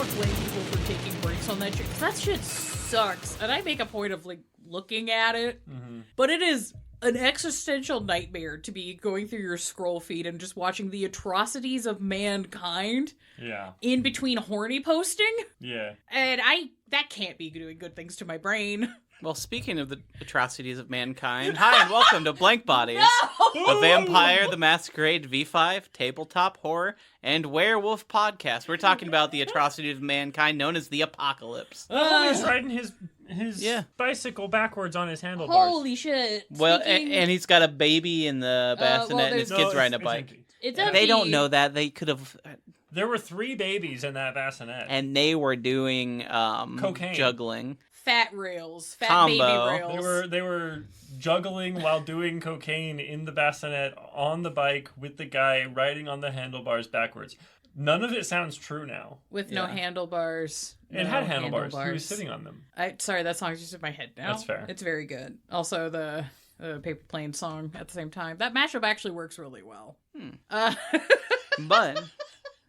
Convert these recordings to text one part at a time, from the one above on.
want to blame people for taking breaks on that shit, because that shit sucks. And I make a point of, like, looking at it. Mm-hmm. But it is an existential nightmare to be going through your scroll feed and just watching the atrocities of mankind. Yeah. In between horny posting. Yeah. And that can't be doing good things to my brain. Well, speaking of the atrocities of mankind, hi and welcome to Blank Bodies, the Vampire the Masquerade V5 tabletop horror and werewolf podcast. We're talking about the atrocities of mankind known as the Apocalypse. He's riding his bicycle backwards on his handlebars. Holy shit. Well, and he's got a baby in the bassinet and his kid's riding a bike. It's empty. They don't know that. They could have... There were 3 babies in that bassinet. And they were doing cocaine. Juggling. Fat rails. Fat Combo. baby rails. They were juggling while doing cocaine in the bassinet on the bike with the guy riding on the handlebars backwards. None of it sounds true now. With no handlebars. It had handlebars. He was sitting on them. Sorry, that song's just in my head now. That's fair. It's very good. Also, the Paper Plane song at the same time. That mashup actually works really well. But...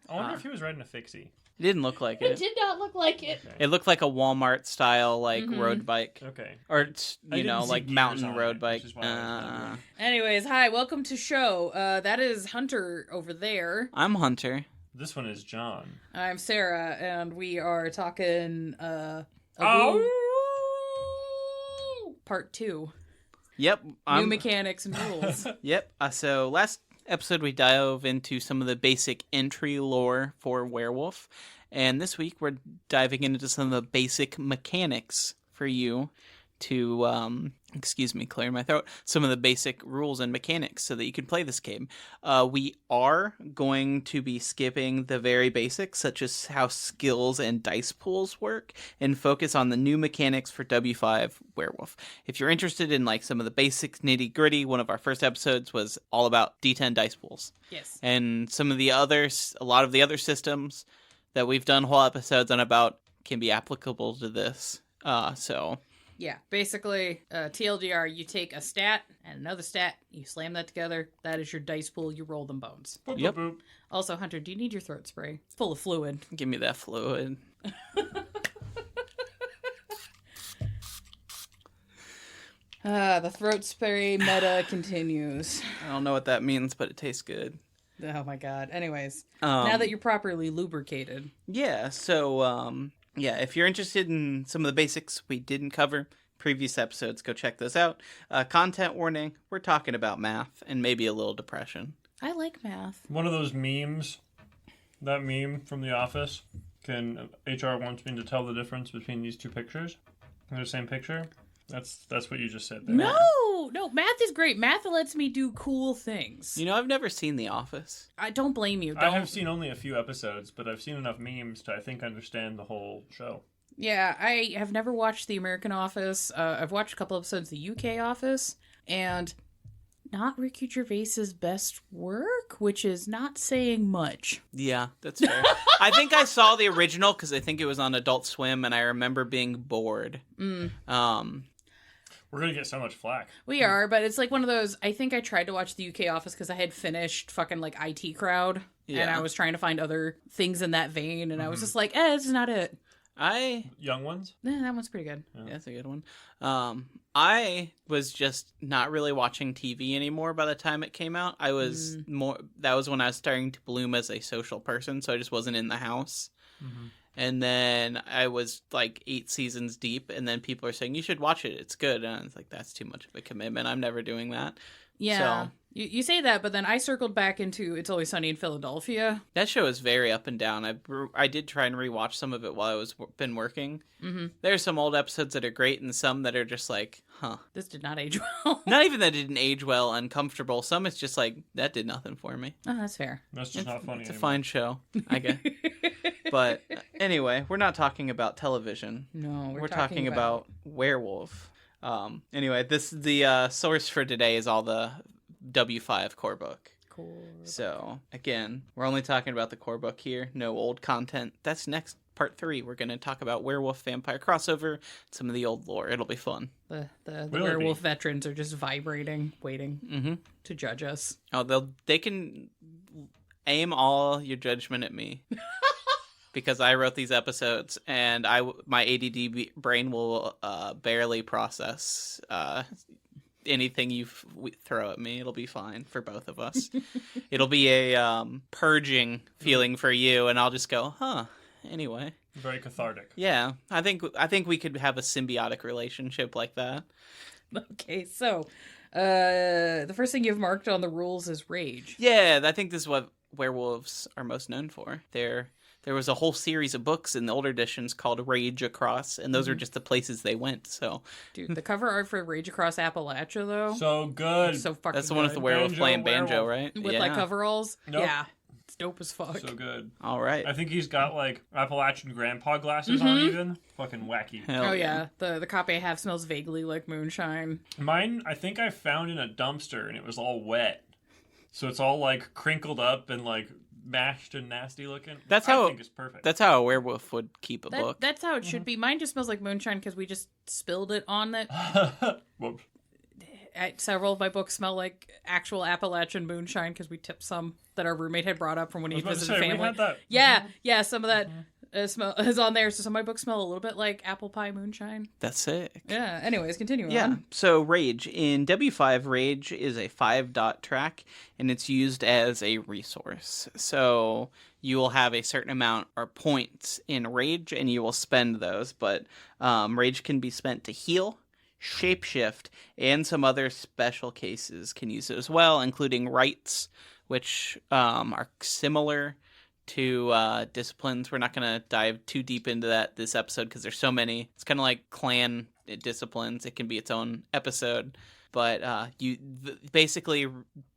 I wonder if he was riding a fixie. It didn't look like it. It did not look like it. Okay. It looked like a Walmart style, like, road bike. Okay. Or, like, mountain road bike. Anyways, hi, welcome to show. That is Hunter over there. I'm Hunter. This one is John. I'm Sarah, and we are talking, Part 2. Yep. New mechanics and rules. Yep. So last episode we dove into some of the basic entry lore for Werewolf, and this week we're diving into some of the basic mechanics for you to clear my throat, some of the basic rules and mechanics so that you can play this game. We are going to be skipping the very basics, such as how skills and dice pools work, and focus on the new mechanics for W5 Werewolf. If you're interested in like some of the basic nitty-gritty, one of our first episodes was all about D10 dice pools. Yes. And some of the others, a lot of the other systems that we've done whole episodes on about can be applicable to this. Yeah, basically, TLDR, you take a stat and another stat, you slam that together, that is your dice pool, you roll them bones. Boop, Yep. boop, boop. Also, Hunter, do you need your throat spray? It's full of fluid. Give me that fluid. The throat spray meta continues. I don't know what that means, but it tastes good. Oh my god. Anyways, now that you're properly lubricated. Yeah, so, if you're interested in some of the basics we didn't cover, previous episodes, go check those out. Content warning, we're talking about math and maybe a little depression. I like math. One of those memes, that meme from The Office, HR wants me to tell the difference between these 2 pictures? They're the same picture? That's what you just said there. No, math is great. Math lets me do cool things. You know, I've never seen The Office. I don't blame you. I have seen only a few episodes, but I've seen enough memes to, I think, understand the whole show. Yeah, I have never watched the American Office. I've watched a couple episodes of the UK Office, and not Ricky Gervais's best work, which is not saying much. Yeah, that's fair. I think I saw the original because I think it was on Adult Swim, and I remember being bored. We're going to get so much flack. We are, but it's like one of those, I think I tried to watch the UK Office because I had finished fucking like IT Crowd, and I was trying to find other things in that vein, and I was just like, this is not it. Young Ones? That one's pretty good. Yeah, that's a good one. I was just not really watching TV anymore by the time it came out. I was that was when I was starting to bloom as a social person, so I just wasn't in the house. Mm-hmm. And then I was like 8 seasons deep, and then people are saying, you should watch it, it's good. And I was like, that's too much of a commitment. I'm never doing that. Yeah. So, you say that, but then I circled back into It's Always Sunny in Philadelphia. That show is very up and down. I did try and rewatch some of it while I was been working. Mm-hmm. There's some old episodes that are great, and some that are just like, this did not age well. Not even that it didn't age well, uncomfortable. Some it's just like, that did nothing for me. Oh, that's fair. That's just not funny It's anymore. a fine show, I guess. But anyway, we're not talking about television. No, we're talking about Werewolf. Anyway, the source for today is all the W5 core book. Cool. So, again, we're only talking about the core book here. No old content. That's next part 3. We're going to talk about werewolf vampire crossover, some of the old lore. It'll be fun. The werewolf veterans are just vibrating, waiting to judge us. Oh, they can aim all your judgment at me. because I wrote these episodes, and my ADD brain will barely process anything you throw at me. It'll be fine for both of us. It'll be a purging feeling for you, and I'll just go, huh. Anyway, very cathartic. Yeah, I think we could have a symbiotic relationship like that. Okay, so the first thing you've marked on the rules is rage. Yeah, I think this is what werewolves are most known for. There was a whole series of books in the older editions called Rage Across, and those are just the places they went. So, dude, the cover art for Rage Across Appalachia, though, so good. So fucking. That's the one with the werewolf playing banjo, right? With like coveralls. Nope. Yeah, it's dope as fuck. So good. All right. I think he's got like Appalachian grandpa glasses on even. Fucking wacky. Hell yeah. The copy I have smells vaguely like moonshine. Mine, I think I found in a dumpster and it was all wet. So it's all like crinkled up and like mashed and nasty looking. I think it's perfect. That's how a werewolf would keep a book. That's how it should be. Mine just smells like moonshine because we just spilled it on it. Whoops. Several of my books smell like actual Appalachian moonshine because we tipped some that our roommate had brought up from when he visited family. We had that. Yeah, some of that smell is on there. So some of my books smell a little bit like apple pie moonshine. That's sick. Yeah. Anyways, continue Yeah. on. So Rage in W5, Rage is a 5-dot track, and it's used as a resource. So you will have a certain amount or points in Rage, and you will spend those. But Rage can be spent to heal, shapeshift, and some other special cases can use it as well, including rights, which are similar to disciplines. We're not going to dive too deep into that this episode because there's so many. It's kind of like clan disciplines. It can be its own episode. But basically,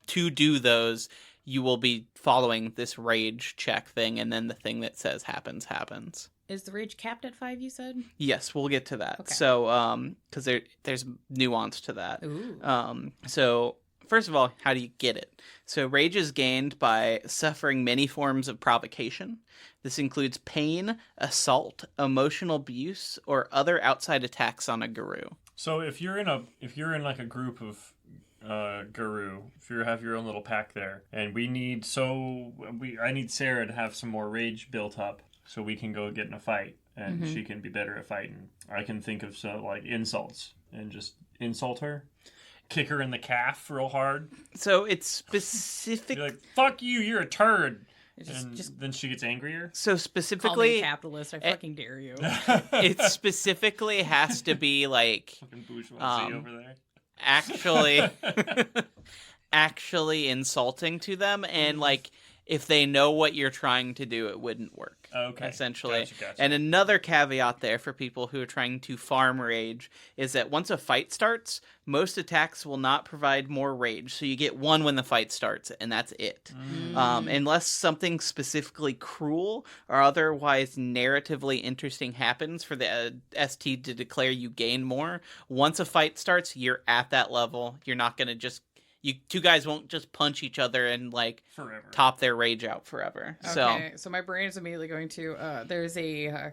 to do those, you will be following this rage check thing, and then the thing that says happens. Is the rage capped at 5, you said? Yes, we'll get to that. Okay. So, because there's nuance to that. Ooh. So, first of all, how do you get it? So, rage is gained by suffering many forms of provocation. This includes pain, assault, emotional abuse, or other outside attacks on a guru. So, if you're in like a group of guru, if you have your own little pack there, and I need Sarah to have some more rage built up so we can go get in a fight and she can be better at fighting. I can think of some like insults and just insult her, kick her in the calf real hard. So it's specific. Be like, fuck you, you're a turd. Just Then she gets angrier. So call me specifically, a capitalist. I fucking dare you. it specifically has to be like Fucking bourgeoisie over there. actually insulting to them, and like if they know what you're trying to do, it wouldn't work. Okay. Essentially. Gotcha. And another caveat there for people who are trying to farm rage is that once a fight starts, most attacks will not provide more rage. So you get one when the fight starts, and that's it. Unless something specifically cruel or otherwise narratively interesting happens for the ST to declare you gain more. Once a fight starts, you're at that level. You're not going to just... two guys won't just punch each other and like forever. Top their rage out forever. Okay, so my brain is immediately going to there's a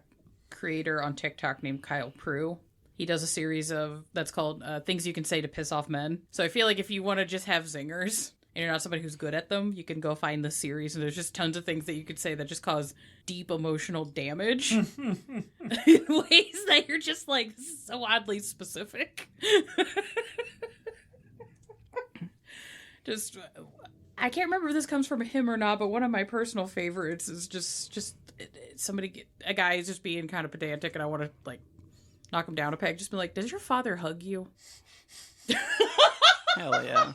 creator on TikTok named Kyle Prue. He does a series that's called Things You Can Say to Piss Off Men. So I feel like if you want to just have zingers and you're not somebody who's good at them, you can go find this series, and there's just tons of things that you could say that just cause deep emotional damage in ways that you're just like, this is so oddly specific. Just, I can't remember if this comes from him or not, but one of my personal favorites is just a guy is just being kind of pedantic, and I want to like knock him down a peg. Just be like, does your father hug you? Hell yeah.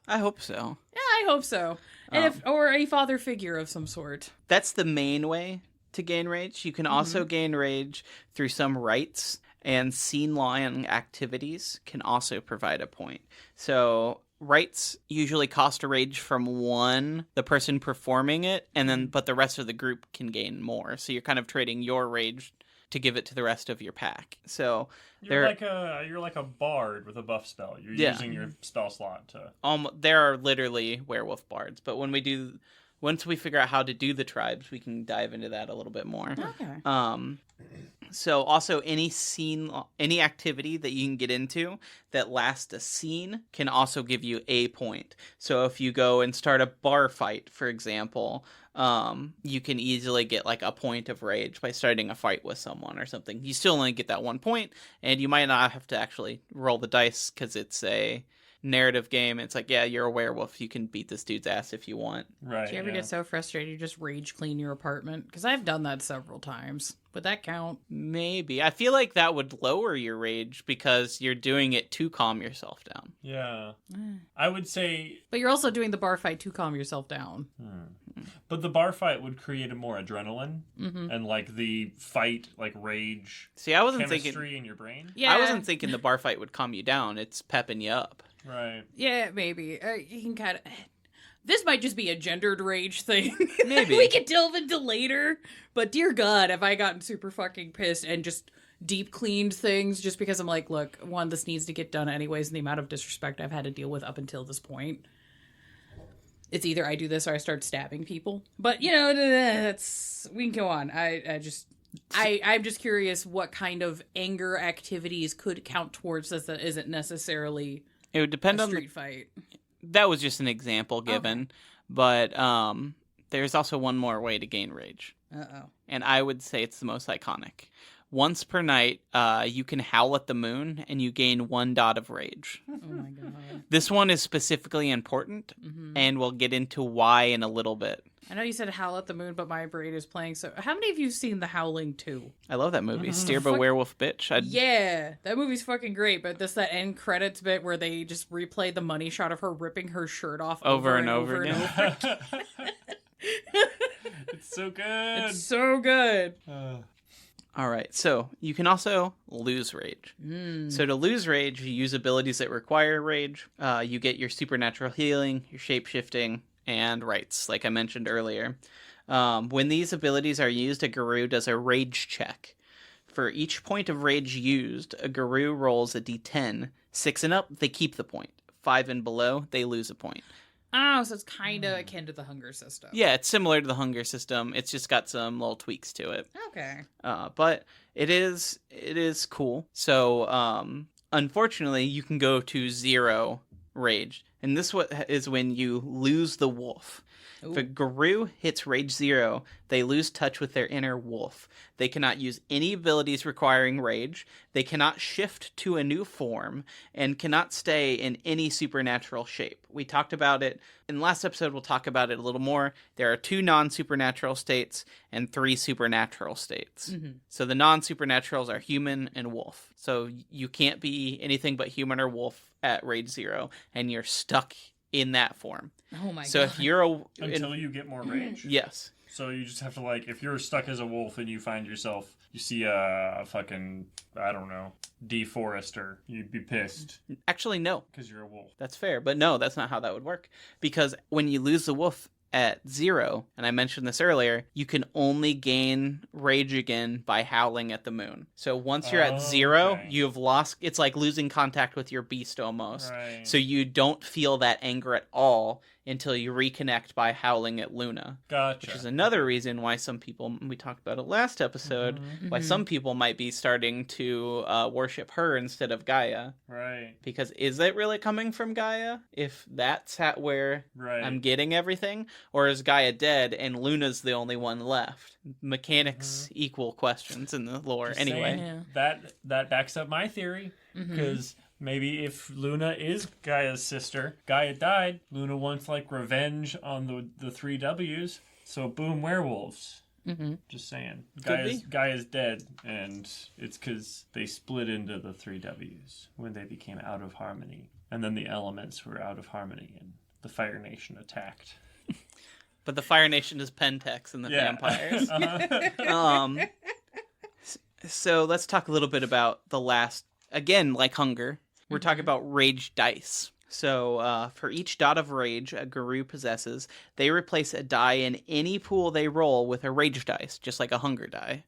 I hope so. Yeah, I hope so. And or a father figure of some sort. That's the main way to gain rage. You can also gain rage through some rites, and scene-long activities can also provide a point. So rights usually cost a rage from the person performing it, but the rest of the group can gain more. So you're kind of trading your rage to give it to the rest of your pack. So you're like a bard with a buff spell. You're using your spell slot to. There are literally werewolf bards, but when we do once we figure out how to do the tribes, we can dive into that a little bit more. Okay. So also any activity that you can get into that lasts a scene can also give you a point. So if you go and start a bar fight, for example, you can easily get like a point of rage by starting a fight with someone or something. You still only get that 1 point, and you might not have to actually roll the dice because it's a narrative game. It's like, yeah, you're a werewolf. You can beat this dude's ass if you want. Right. Do you ever get so frustrated you just rage clean your apartment? Because I've done that several times. Would that count? Maybe. I feel like that would lower your rage because you're doing it to calm yourself down. Yeah. I would say... But you're also doing the bar fight to calm yourself down. But the bar fight would create a more adrenaline and like the fight, like rage. See, I wasn't chemistry thinking in your brain. Yeah. I wasn't thinking the bar fight would calm you down. It's pepping you up. Right. Yeah, maybe. You can kind of... This might just be a gendered rage thing. Maybe. We can delve into later. But dear God, have I gotten super fucking pissed and just deep cleaned things just because I'm like, look, one, this needs to get done anyways, and the amount of disrespect I've had to deal with up until this point. It's either I do this or I start stabbing people. But, you know, that's... We can go on. I'm just curious what kind of anger activities could count towards this that isn't necessarily It would depend a on street fight. That was just an example given, but there's also one more way to gain rage. Uh-oh. And I would say it's the most iconic. Once per night, you can howl at the moon, and you gain 1 dot of rage. Oh my God. This one is specifically important, and we'll get into why in a little bit. I know you said Howl at the Moon, but my brain is playing. So, how many of you have seen The Howling 2? I love that movie. Steerba Werewolf Bitch. Yeah, that movie's fucking great, but this that end credits bit where they just replay the money shot of her ripping her shirt off Over and over and again. over. It's so good. It's so good. All right, so you can also lose rage. So to lose rage, you use abilities that require rage. You get your supernatural healing, your shapeshifting, and rights, like I mentioned earlier. When these abilities are used, a guru does a rage check. For each point of rage used, a guru rolls a d10. 6 and up, they keep the point. 5 and below, they lose a point. Oh, so it's kind of akin to the hunger system. Yeah, it's similar to the hunger system. It's just got some little tweaks to it. Okay. But it is cool. So, unfortunately, you can go to 0 rage. And this is when you lose the wolf. If a guru hits rage 0, they lose touch with their inner wolf. They cannot use any abilities requiring rage. They cannot shift to a new form and cannot stay in any supernatural shape. We talked about it in the last episode. We'll talk about it a little more. There are 2 non-supernatural states and 3 supernatural states. So the non-supernaturals are human and wolf. So you can't be anything but human or wolf at rage 0, and you're stuck in that form. Oh my God. So if you're Until you get more rage. yes. So you just have to, like, if you're stuck as a wolf and you find yourself, you see a fucking, I don't know, deforester, you'd be pissed Actually, no. because you're a wolf. That's fair. But no, that's not how that would work. Because when you lose the wolf at 0, and I mentioned this earlier, you can only gain rage again by howling at the moon. So once you're at 0, okay. you've lost... It's like losing contact with your beast almost. Right. So you don't feel that anger at all until you reconnect by howling at Luna. Gotcha. Which is another reason why some people, we talked about it last episode, why some people might be starting to worship her instead of Gaia. Right. Because is it really coming from Gaia? If that's where Right. I'm getting everything? Or is Gaia dead and Luna's the only one left? Mechanics equal questions in the lore. Just anyway. saying, that backs up my theory. Because maybe if Luna is Gaia's sister, Gaia died, Luna wants, like, revenge on the 3 W's. So boom, werewolves. Just saying. Gaia's dead, and it's because they split into the 3 W's when they became out of harmony. And then the elements were out of harmony, and the Fire Nation attacked. But the Fire Nation is Pentex and the vampires. So let's talk a little bit about the last, again, like hunger. We're talking about rage dice. So for each dot of rage a guru possesses, they replace a die in any pool they roll with a rage dice, just like a hunger die.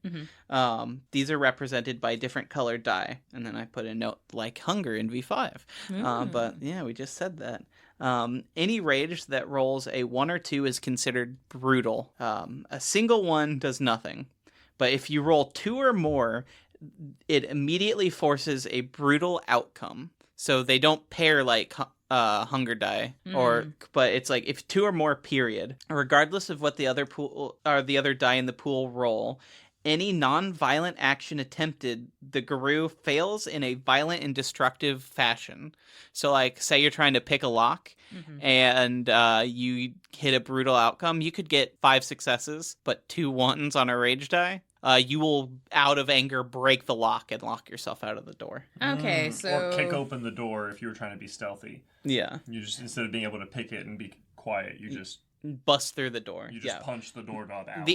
These are represented by different colored die. And then I put a note like hunger in V5. But yeah, we just said that. Any rage that rolls a 1 or 2 is considered brutal. A single 1 does nothing. But if you roll 2 or more, it immediately forces a brutal outcome. So they don't pair like hunger die, but it's like if 2 or more, period. Regardless of what the other die in the pool roll, any non-violent action attempted, the guru fails in a violent and destructive fashion. So, like, say you're trying to pick a lock, and you hit a brutal outcome, you could get 5 successes, but 2 1s on a rage die. You will, out of anger, break the lock and lock yourself out of the door. Okay, so... Or kick open the door if you were trying to be stealthy. Yeah. You just, instead of being able to pick it and be quiet, you just... bust through the door. You just punch the doorknob out.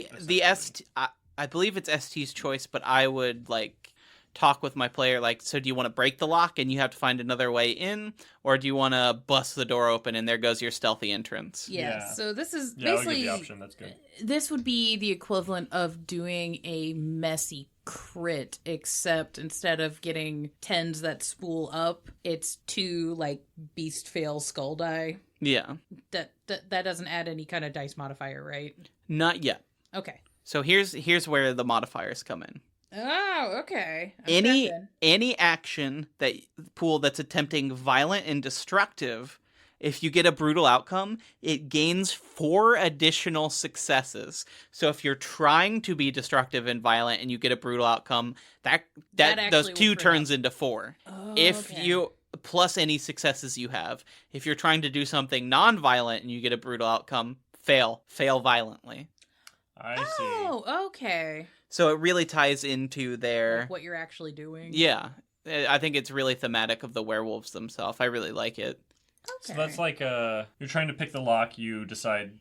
I believe it's ST's choice, but I would, like, talk with my player, like, so do you want to break the lock and you have to find another way in, or do you want to bust the door open and there goes your stealthy entrance? Yeah. So this is basically... basically... I would give the option, that's good. This would be the equivalent of doing a messy crit, except instead of getting 10s that spool up, it's 2, like, beast fail skull die. Yeah. That doesn't add any kind of dice modifier, right? Not yet. Okay. So here's where the modifiers come in. Oh, okay. Any action that's attempting violent and destructive, if you get a brutal outcome, it gains 4 additional successes. So if you're trying to be destructive and violent and you get a brutal outcome, that those 2 turns into 4. Oh, if okay. you plus any successes you have. If you're trying to do something non-violent and you get a brutal outcome, fail violently. I see. Oh, okay. So it really ties into their... Like what you're actually doing. Yeah. I think it's really thematic of the werewolves themselves. I really like it. Okay. So that's like you're trying to pick the lock, you decide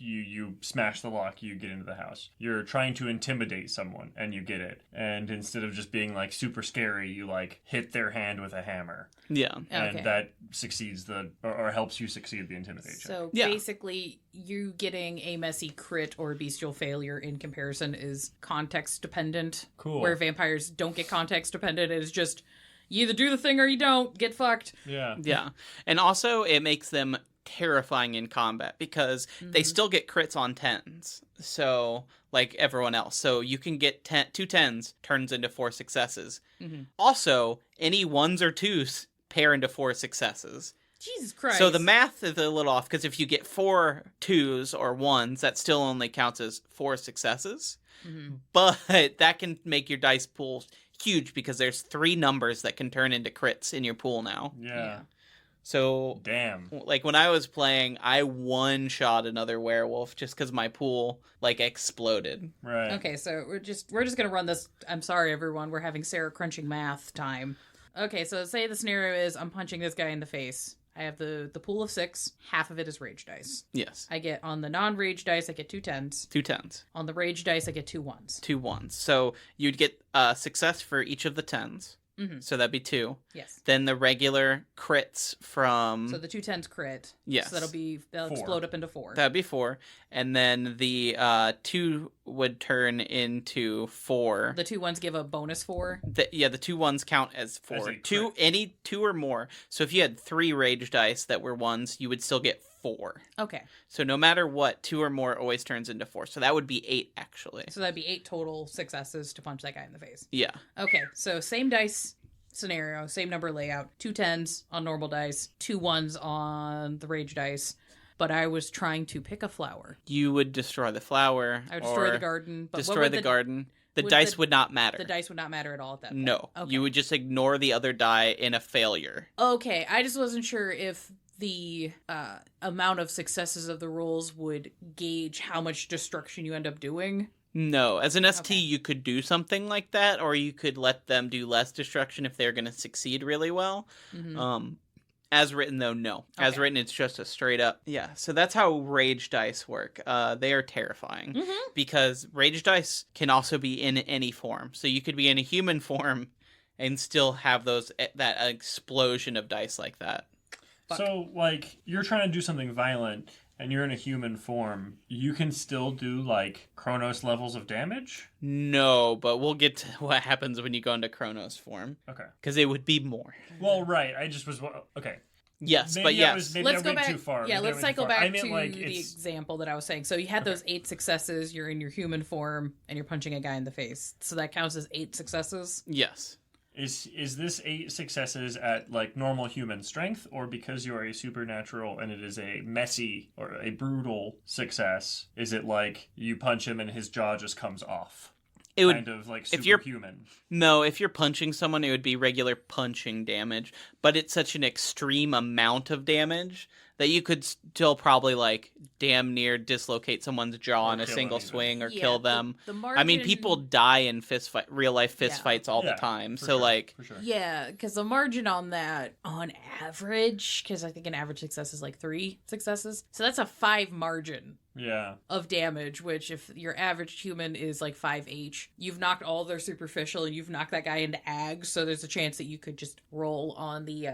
you smash the lock, you get into the house. You're trying to intimidate someone and you get it. And instead of just being like super scary, you like hit their hand with a hammer. Yeah. And that succeeds or helps you succeed the intimidation. So basically you getting a messy crit or bestial failure in comparison is context dependent. Cool. Where vampires don't get context dependent. It's just you either do the thing or you don't. Get fucked. Yeah. Yeah. And also it makes them terrifying in combat because they still get crits on 10s. So, like everyone else. So you can get 2 10s turns into 4 successes. Also, any 1s or 2s pair into 4 successes. Jesus Christ. So the math is a little off because if you get 4 2s or 1s, that still only counts as 4 successes. But that can make your dice pool huge because there's 3 numbers that can turn into crits in your pool now. Yeah. So, damn. Like when I was playing, I one-shot another werewolf just because my pool like exploded. Right. Okay, so we're just gonna run this. I'm sorry, everyone. We're having Sarah crunching math time. Okay, so say the scenario is I'm punching this guy in the face. I have the pool of 6. Half of it is rage dice. Yes. I get on the non-rage dice, I get 2 10s. 2 10s. On the rage dice, I get 2 1s. 2 1s. So you'd get success for each of the 10s. So that'd be 2. Yes. Then the regular crits from... So the 2 10s crit. Yes. So that'll 4. explode up into 4. That'd be 4. And then the 2 would turn into 4. The 2 1s give a bonus 4. The 2 1s count as 4. As a crit. Any 2 or more. So if you had 3 rage dice that were 1s, you would still get 4. Okay. So no matter what, 2 or more always turns into 4. So that would be 8, actually. So that'd be 8 total successes to punch that guy in the face. Yeah. Okay, so same dice scenario, same number layout. 2 10s on normal dice, 2 1s on the rage dice. But I was trying to pick a flower. You would destroy the flower. I would destroy the garden. But destroy the garden. The dice would not matter. The dice would not matter at all at that point. No. Okay. You would just ignore the other die in a failure. Okay, I just wasn't sure if the amount of successes of the rolls would gauge how much destruction you end up doing. No. As an ST, you could do something like that, or you could let them do less destruction if they're going to succeed really well. As written, though, no. Okay. As written, it's just a straight up... Yeah, so that's how rage dice work. They are terrifying. Because rage dice can also be in any form. So you could be in a human form and still have that explosion of dice like that. So, like, you're trying to do something violent, and you're in a human form, you can still do, like, Chronos levels of damage? No, but we'll get to what happens when you go into Chronos form. Okay. Because it would be more. Well, right. I just was... Okay. Yes, Maybe but I yes. was- maybe Let's I go went back. too far. Yeah, Maybe I let's went too cycle far. I back meant, to like, the it's- example that I was saying. So you had those 8 successes. You're in your human form, and you're punching a guy in the face. So that counts as 8 successes. Yes. Is this 8 successes at like normal human strength, or because you are a supernatural and it is a messy or a brutal success? Is it like you punch him and his jaw just comes off? It would Kind of like if you're- superhuman. No, if you're punching someone, it would be regular punching damage, but it's such an extreme amount of damage that you could still probably like damn near dislocate someone's jaw Or in a kill single anything. swing or Yeah, kill them. The I mean, people die in real life fist Yeah. fights all Yeah, the time. for So sure, like, for sure. Yeah, because the margin on that, on average, because I think an average success is like 3 successes. So that's a 5 margin Yeah. of damage, which if your average human is like 5 you've knocked all their superficial and you've knocked that guy into ag, so there's a chance that you could just roll on the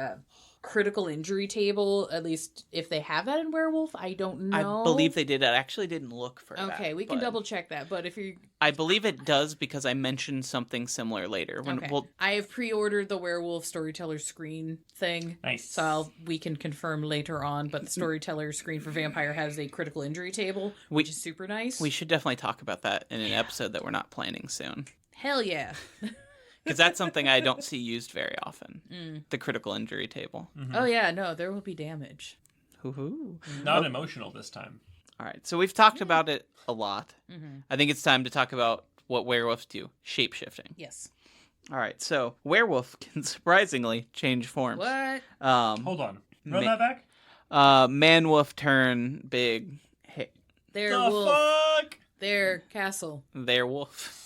critical injury table, at least if they have that in Werewolf. I don't know. I believe they did. I actually didn't look for that. Okay, we can but double check that, but if you I believe it does because I mentioned something similar later. When okay. well, I have pre-ordered the Werewolf Storyteller screen thing. Nice. So we can confirm later on, but the Storyteller screen for Vampire has a critical injury table, which is super nice. we should definitely talk about that in an episode that we're not planning soon. Hell yeah. Because that's something I don't see used very often. The critical injury table. Oh yeah, no, there will be damage. Hoo-hoo. Not emotional this time. All right, so we've talked about it a lot. Mm-hmm. I think it's time to talk about what werewolves do. Shapeshifting. Yes. All right, so werewolf can surprisingly change forms. What? Hold on. Run Ma- that back? Man wolf turn big. Hey, Their The wolf. fuck? Their castle. their wolf.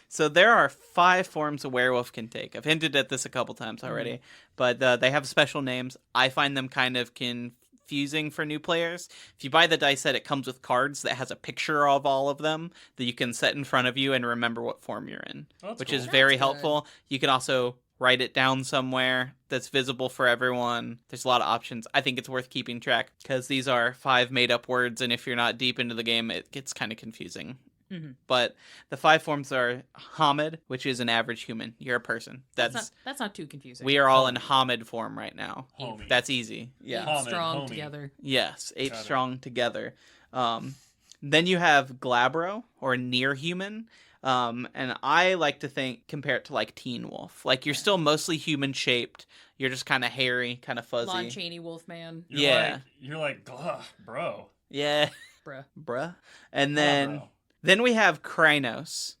So there are 5 forms a werewolf can take. I've hinted at this a couple times already, but they have special names. I find them kind of confusing for new players. If you buy the dice set, it comes with cards that has a picture of all of them that you can set in front of you and remember what form you're in, Oh, that's which cool. is very That's helpful. You can also write it down somewhere that's visible for everyone. There's a lot of options. I think it's worth keeping track because these are 5 made-up words, and if you're not deep into the game, it gets kind of confusing. Mm-hmm. But the 5 forms are Hamid, which is an average human. You're a person. That's not too confusing. We are all in Hamid form right now. Homie. That's easy. Yeah. Hamid, strong homie. together. Yes, 8 Got it. strong together. Then you have Glabro, or near human. And I like to compare it to like Teen Wolf. Like you're still mostly human shaped. You're just kind of hairy, kind of fuzzy. Lon Chaney Wolfman. You're like, "Ugh, bro. Yeah, Bruh. bruh. And then Bro. Then we have Krynos.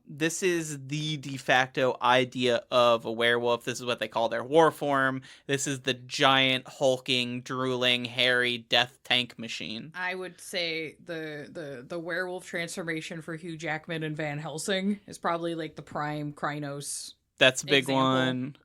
This is the de facto idea of a werewolf. This is what they call their war form. This is the giant, hulking, drooling, hairy death tank machine. I would say the werewolf transformation for Hugh Jackman and Van Helsing is probably like the prime Krynos. That's a big Example. one.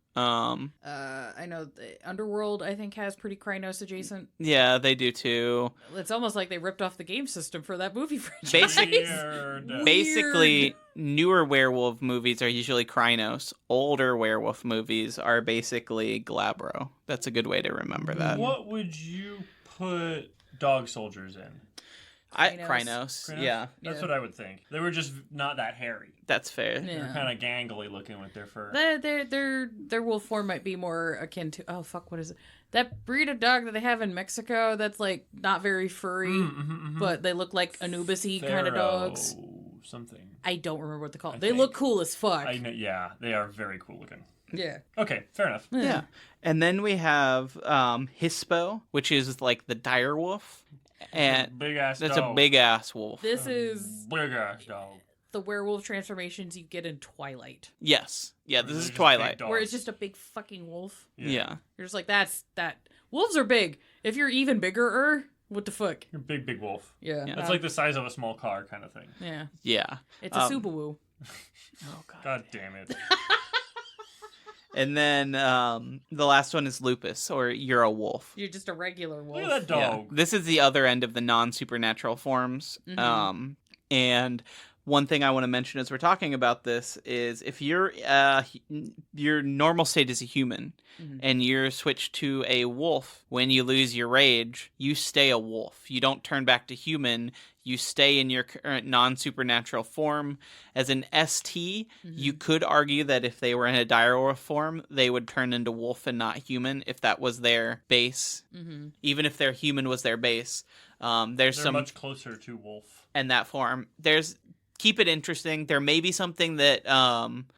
I know the Underworld I think has pretty Krynos adjacent. Yeah, they do too. It's almost like they ripped off the game system for that movie franchise. Weird. Basically, newer werewolf movies are usually Krynos. Older werewolf movies are basically Glabro. That's a good way to remember that. What would you put dog soldiers in? Krynos. Krynos? Yeah, That's Yeah. what I would think. They were just not that hairy. that's fair. Yeah. They're kind of gangly looking with their fur. Their wolf form might be more akin to what is it? That breed of dog that they have in Mexico that's like not very furry, but they look like Anubis-y kind of dogs. Something. I don't remember what they call. I They think. look cool as fuck. I know. Yeah, they are very cool looking. Yeah. Okay, fair enough. Yeah. And then we have Hispo, which is like the dire wolf. And Big ass. that's dog. a big ass wolf. This is Big ass dog. the werewolf transformations you get in Twilight, Yes. Yeah, this They're is just Twilight. big dogs. where it's just a big fucking wolf. Yeah. You're just like, that's that. Wolves are big. If you're even bigger, what the fuck? You're a big wolf. Yeah. That's like the size of a small car kind of thing. Yeah. Yeah. It's a Subaru. Oh, God. God damn it. And then the last one is Lupus, or you're a wolf. You're just a regular wolf. Look at that Yeah. dog. This is the other end of the non-supernatural forms. Mhm. And one thing I want to mention as we're talking about this is if you're your normal state is a human and you're switched to a wolf, when you lose your rage, you stay a wolf. You don't turn back to human. You stay in your current non-supernatural form. As an ST, you could argue that if they were in a direwolf form, they would turn into wolf and not human if that was their base. Even if their human was their base. They're much closer to wolf. And that form. Keep it interesting. There may be something that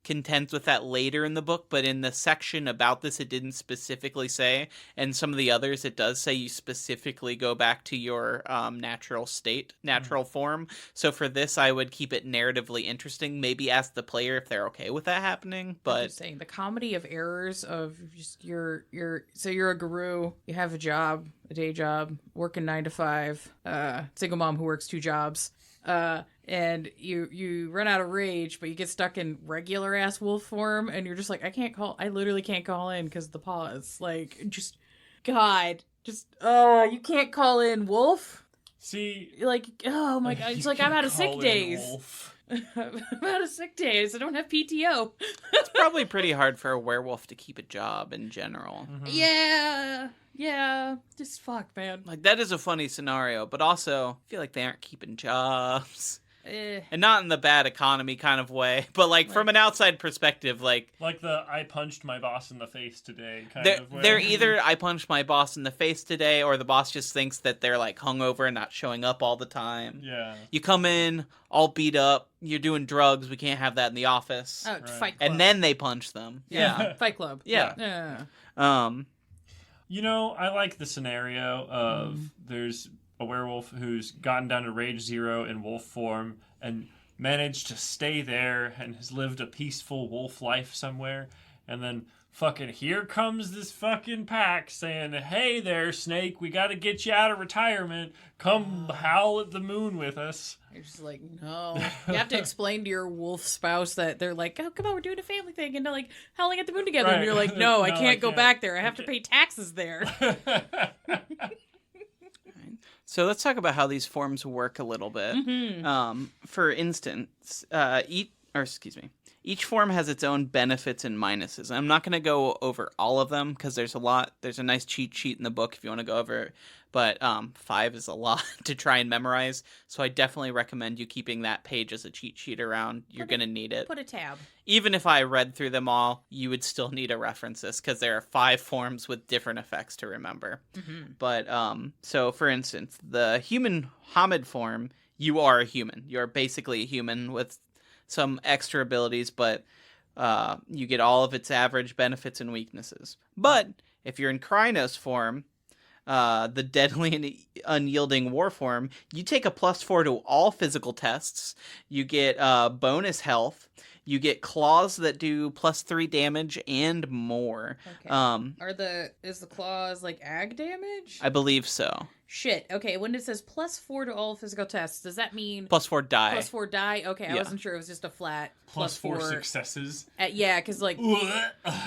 contends with that later in the book, but in the section about this, it didn't specifically say. And some of the others, it does say you specifically go back to your natural state, natural form. So for this, I would keep it narratively interesting. Maybe ask the player if they're okay with that happening. But I'm just saying, the comedy of errors of just you're a guru, you have a job, a day job, working 9 to 5, single mom who works 2 jobs. And you run out of rage, but you get stuck in regular ass wolf form, and you're just like, I literally can't call in because of the pause. Like, you can't call in wolf. See, like, oh my god, it's like I'm out of sick days. I'm out of sick days. I don't have PTO. It's probably pretty hard for a werewolf to keep a job in general. Yeah, just fuck, man. Like, that is a funny scenario, but also, I feel like they aren't keeping jobs. And not in the bad economy kind of way, but like from an outside perspective, like the I punched my boss in the face today kind of way. They're either I punched my boss in the face today, or the boss just thinks that they're like hungover and not showing up all the time. Yeah. You come in all beat up, you're doing drugs, we can't have that in the office. Oh, right. Fight Club. And then they punch them. Yeah. Fight Club. Yeah. You know, I like the scenario of there's a werewolf who's gotten down to rage 0 in wolf form and managed to stay there and has lived a peaceful wolf life somewhere. And then fucking here comes this fucking pack saying, hey there, Snake, we gotta get you out of retirement. Come howl at the moon with us. You're just like, no. You have to explain to your wolf spouse that they're like, oh, come on, we're doing a family thing. And they're like, howling at the moon together. Right. And you're like, no, I can't go back there. I have to pay taxes there. So let's talk about how these forms work a little bit. For instance, each form has its own benefits and minuses. I'm not going to go over all of them because there's a lot. There's a nice cheat sheet in the book if you want to go over it. But 5 is a lot to try and memorize. So I definitely recommend you keeping that page as a cheat sheet around. You're going to need it. Put a tab. Even if I read through them all, you would still need to reference this because there are 5 forms with different effects to remember. But so for instance, the human Hamid form, you are a human. You're basically a human with some extra abilities, but you get all of its average benefits and weaknesses. But if you're in Krynos form, the deadly and unyielding war form, you take a +4 to all physical tests. You get bonus health. You get claws that do +3 damage and more. Okay. Is the claws like ag damage? I believe so. Shit. Okay, when it says +4 to all physical tests, does that mean +4 die? +4 die? Okay, I Yeah. wasn't sure it was just a flat +4 successes. Yeah, because like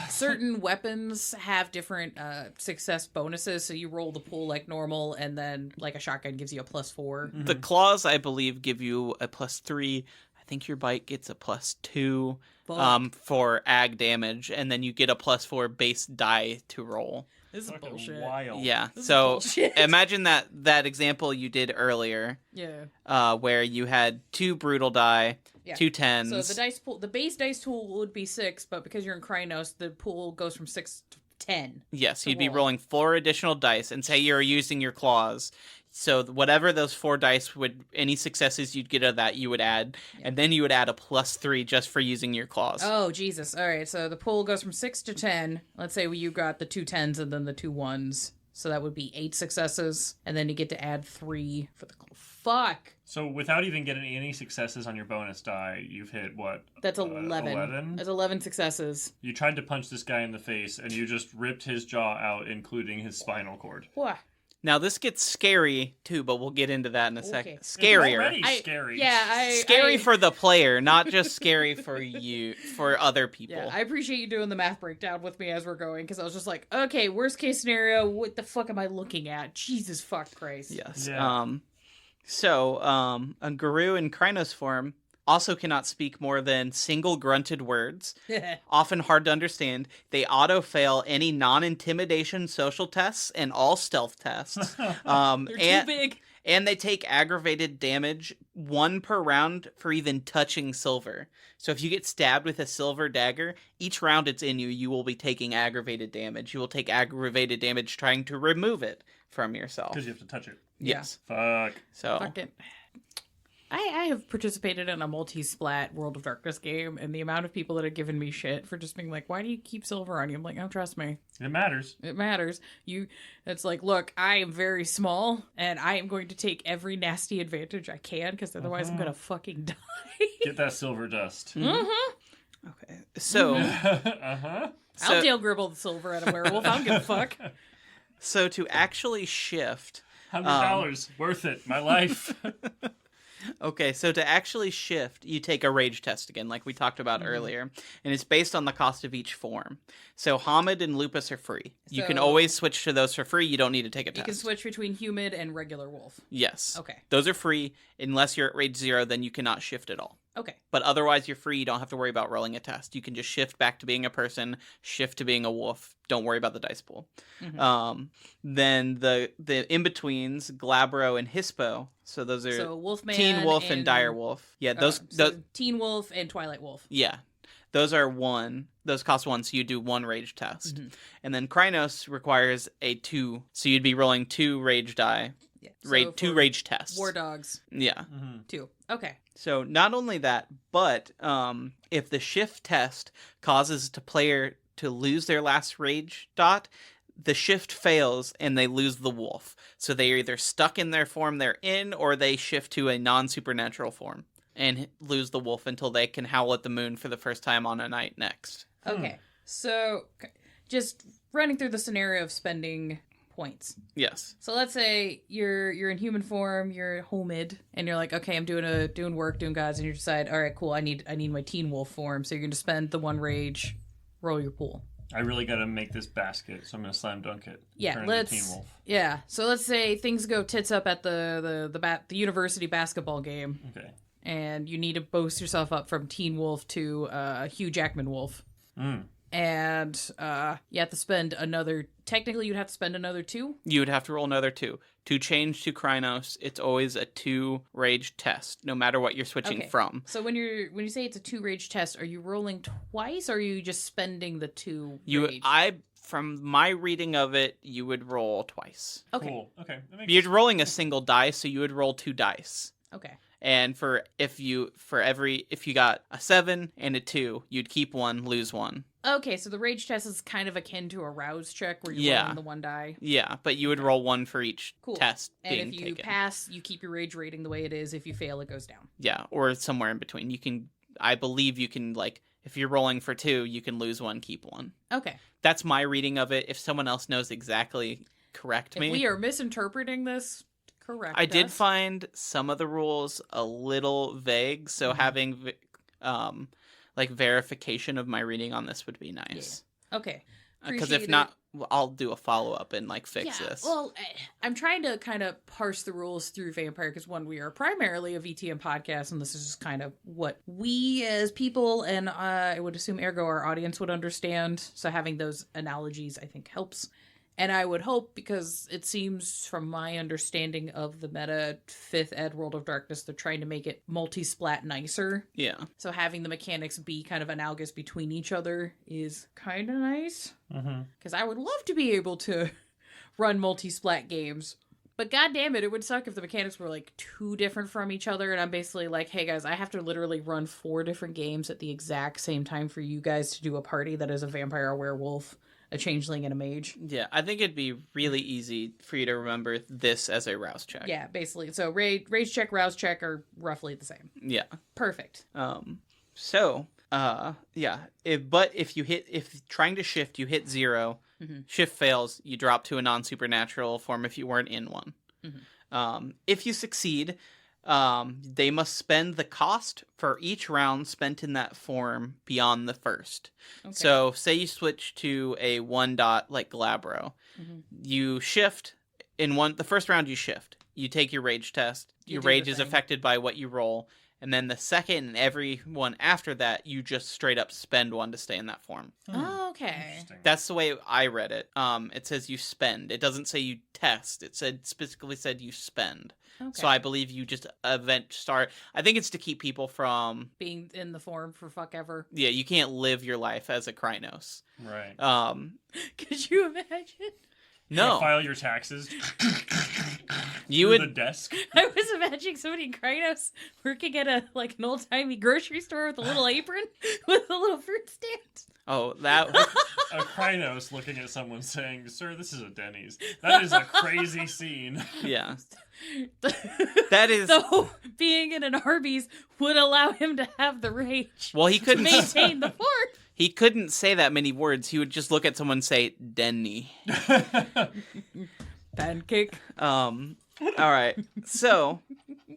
certain weapons have different success bonuses, so you roll the pool like normal, and then like a shotgun gives you a +4. The claws, I believe, give you a +3. I think your bite gets a +2 for ag damage, and then you get a +4 base die to roll. This is bullshit. Wild. Yeah, This is so bullshit. imagine that example you did earlier. Yeah. Where you had 2 brutal die, Yeah. 2 10s. So the dice pool, the base dice pool would be 6, but because you're in Krynos, the pool goes from 6 to 10. Yes, to you'd be roll. rolling 4 additional dice, and say you're using your claws. So whatever those 4 dice would, any successes you'd get out of that, you would add, and then you would add a +3 just for using your claws. Oh, Jesus. All right, so the pool goes from 6 to 10. Let's say you got the 2 10s and then the 2 1s. So that would be 8 successes, and then you get to add 3 for the... Fuck! So without even getting any successes on your bonus die, you've hit what? That's 11. 11? That's 11 successes. You tried to punch this guy in the face, and you just ripped his jaw out, including his spinal cord. Wah. Now this gets scary too, but we'll get into that in a second. Okay. Scarier. It's already scary. Scary for the player, not just scary for you, for other people. Yeah, I appreciate you doing the math breakdown with me as we're going, because I was just like, okay, worst case scenario, what the fuck am I looking at? Jesus fuck Christ. Yes. Yeah. So, a Guru in Krynos form, also cannot speak more than single grunted words, often hard to understand. They auto-fail any non-intimidation social tests and all stealth tests. They're too big. And they take aggravated damage 1 per round for even touching silver. So if you get stabbed with a silver dagger, each round it's in you, you will be taking aggravated damage. You will take aggravated damage trying to remove it from yourself. Because you have to touch it. Yes. Fuck. So. Fuck it. I have participated in a multi-splat World of Darkness game, and the amount of people that have given me shit for just being like, why do you keep silver on you? I'm like, oh, trust me. It matters. It matters. It's like, look, I am very small, and I am going to take every nasty advantage I can, because otherwise I'm going to fucking die. Get that silver dust. Mm-hmm. Okay. So. I'll Dale Gribble the silver at a werewolf. I don't give a fuck. So to actually shift... $100. Worth it. My life. Okay, so to actually shift, you take a rage test again, like we talked about earlier, and it's based on the cost of each form. So Hamid and Lupus are free. You can always switch to those for free. You don't need to take a test. You can switch between humid and regular wolf. Yes. Okay. Those are free. Unless you're at rage 0, then you cannot shift at all. Okay. But otherwise, you're free. You don't have to worry about rolling a test. You can just shift back to being a person, shift to being a wolf. Don't worry about the dice pool. Mm-hmm. Then the in-betweens, Glabro and Hispo. So those are Wolfman, Teen Wolf and Dire Wolf. Yeah, those Teen Wolf and Twilight Wolf. Yeah. Those are 1. Those cost 1, so you do 1 rage test. Mm-hmm. And then Krynos requires a 2, so you'd be rolling 2 rage die. Yeah. 2 rage tests. War Dogs. Yeah. 2. Okay. So not only that, but if the shift test causes the player to lose their last rage dot, the shift fails and they lose the wolf. So they're either stuck in their form they're in, or they shift to a non-supernatural form and lose the wolf until they can howl at the moon for the first time on a night next. Okay. So just running through the scenario of spending points. Yes. So let's say you're in human form, you're Homid, and you're like, okay, I'm doing work, doing gods, and you decide, all right, cool, I need my Teen Wolf form, so you're gonna spend the 1 rage, roll your pool. I really gotta make this basket, so I'm gonna slam dunk it. Yeah, Teen Wolf. Yeah. So let's say things go tits up at the university basketball game. Okay. And you need to boost yourself up from Teen Wolf to Hugh Jackman Wolf. And you have to spend another... Technically, you'd have to spend another 2? You would have to roll another 2. To change to Krynos, it's always a 2 rage test, no matter what you're switching from. So when you say it's a 2 rage test, are you rolling twice, or are you just spending the 2 rage? From my reading of it, you would roll twice. Okay. Cool. Okay. You're rolling a single dice, so you would roll 2 dice. Okay. And if you got a 7 and a 2, you'd keep 1, lose 1. Okay, so the rage test is kind of akin to a rouse check where you're rolling the 1 die. Yeah, but you would roll 1 for each test being taken. And if you pass, you keep your rage rating the way it is. If you fail, it goes down. Yeah, or somewhere in between. I believe you can, if you're rolling for 2, you can lose 1, keep 1. Okay. That's my reading of it. If someone else knows exactly, correct me. If we are misinterpreting this, correct I did find some of the rules a little vague, so having verification of my reading on this would be nice. Yeah. Okay. Because if not, I'll do a follow-up and fix this. Well, I'm trying to kind of parse the rules through Vampire because, one, we are primarily a VTM podcast, and this is just kind of what we as people, and I would assume ergo our audience would understand. So having those analogies, I think, helps. And I would hope, because it seems from my understanding of the meta 5th ed World of Darkness, they're trying to make it multi-splat nicer. Yeah. So having the mechanics be kind of analogous between each other is kind of nice. Because I would love to be able to run multi-splat games. But goddamn it would suck if the mechanics were too different from each other. And I'm basically like, hey guys, I have to literally run 4 different games at the exact same time for you guys to do a party that is a vampire, a werewolf, a changeling, and a mage. Yeah, I think it'd be really easy for you to remember this as a rouse check. Yeah, basically. So rage check, rouse check are roughly the same. Yeah. Perfect. If trying to shift, you hit 0, shift fails, you drop to a non-supernatural form if you weren't in one. If you succeed, they must spend the cost for each round spent in that form beyond the first. Okay. So say you switch to a 1 dot like Glabro. You shift the first round you shift. You take your rage test. Your rage is affected by what you roll, And then the second and every one after that, you just straight up spend 1 to stay in that form. Oh, okay. Interesting. That's the way I read it. It says you spend. It doesn't say you test. It specifically said you spend. Okay. So I believe you just start. I think it's to keep people from being in the form for fuck ever. Yeah, you can't live your life as a Krynos. Right. Could you imagine? No. File your taxes. You through would. the desk. I was imagining somebody in Krynos working at an old timey grocery store with a little apron with a little fruit stand. Oh, that. A Krynos looking at someone saying, "Sir, this is a Denny's." That is a crazy scene. Yeah. That is. So being in an Arby's would allow him to have the rage. Well, he To couldn't. maintain the form. He couldn't say that many words. He would just look at someone and say Denny. Pancake. All right. So